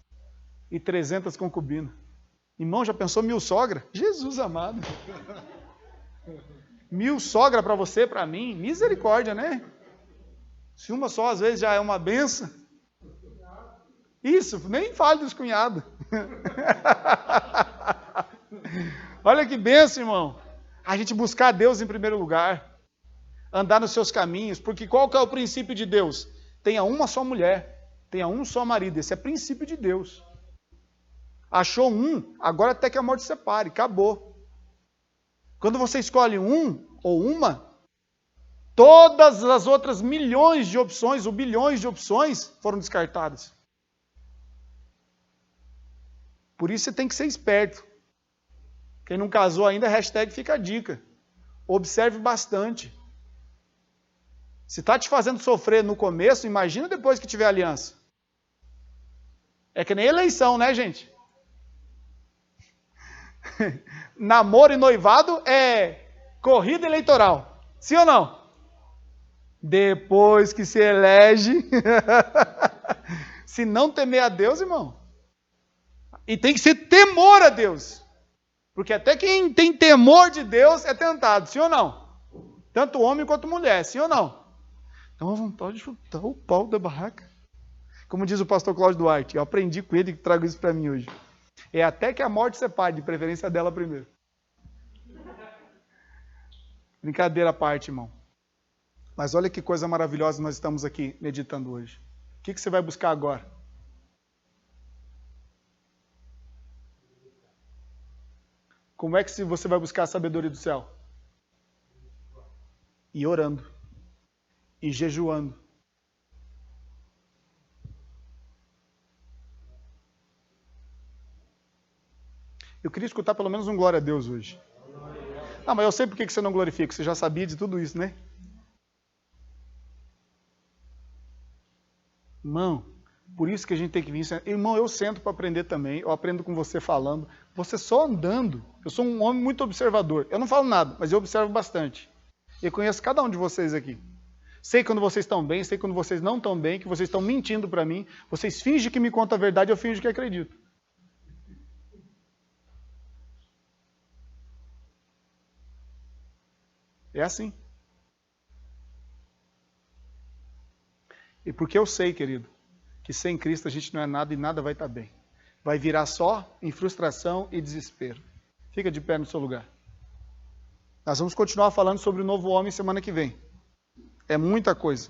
e 300 concubinas. Irmão, já pensou 1000 sogra? Jesus amado. 1000 sogra para você, para mim, misericórdia, né? Se uma só às vezes já é uma benção. Isso, nem fale dos cunhados. Olha que benção, irmão. A gente buscar Deus em primeiro lugar. Andar nos seus caminhos. Porque qual que é o princípio de Deus? Tenha uma só mulher. Tenha um só marido. Esse é princípio de Deus. Achou um, agora até que a morte separe. Acabou. Quando você escolhe um ou uma, todas as outras milhões de opções ou bilhões de opções foram descartadas. Por isso você tem que ser esperto. Quem não casou ainda, hashtag fica a dica. Observe bastante. Se está te fazendo sofrer no começo, imagina depois que tiver aliança. É que nem eleição, né, gente? Namoro e noivado é corrida eleitoral. Sim ou não? Depois que se elege, se não temer a Deus, irmão. E tem que ser temor a Deus. Porque até quem tem temor de Deus é tentado, sim ou não? Tanto homem quanto mulher, sim ou não? Então a vontade de chutar o pau da barraca. Como diz o pastor Cláudio Duarte, eu aprendi com ele e trago isso para mim hoje. É até que a morte separe, de preferência dela primeiro. Brincadeira à parte, irmão. Mas olha que coisa maravilhosa nós estamos aqui meditando hoje. O que você vai buscar agora? Como é que você vai buscar a sabedoria do céu? E orando. E jejuando. Eu queria escutar pelo menos um glória a Deus hoje. Ah, mas eu sei por que você não glorifica. Você já sabia de tudo isso, né? Irmão, por isso que a gente tem que vir. Irmão, eu sento para aprender também. Eu aprendo com você falando. Você só andando. Eu sou um homem muito observador. Eu não falo nada, mas eu observo bastante. Eu conheço cada um de vocês aqui. Sei quando vocês estão bem, sei quando vocês não estão bem, que vocês estão mentindo para mim. Vocês fingem que me contam a verdade, eu finjo que acredito. É assim. E porque eu sei, querido, que sem Cristo a gente não é nada e nada vai estar bem. Vai virar só em frustração e desespero. Fica de pé no seu lugar. Nós vamos continuar falando sobre o novo homem semana que vem. É muita coisa.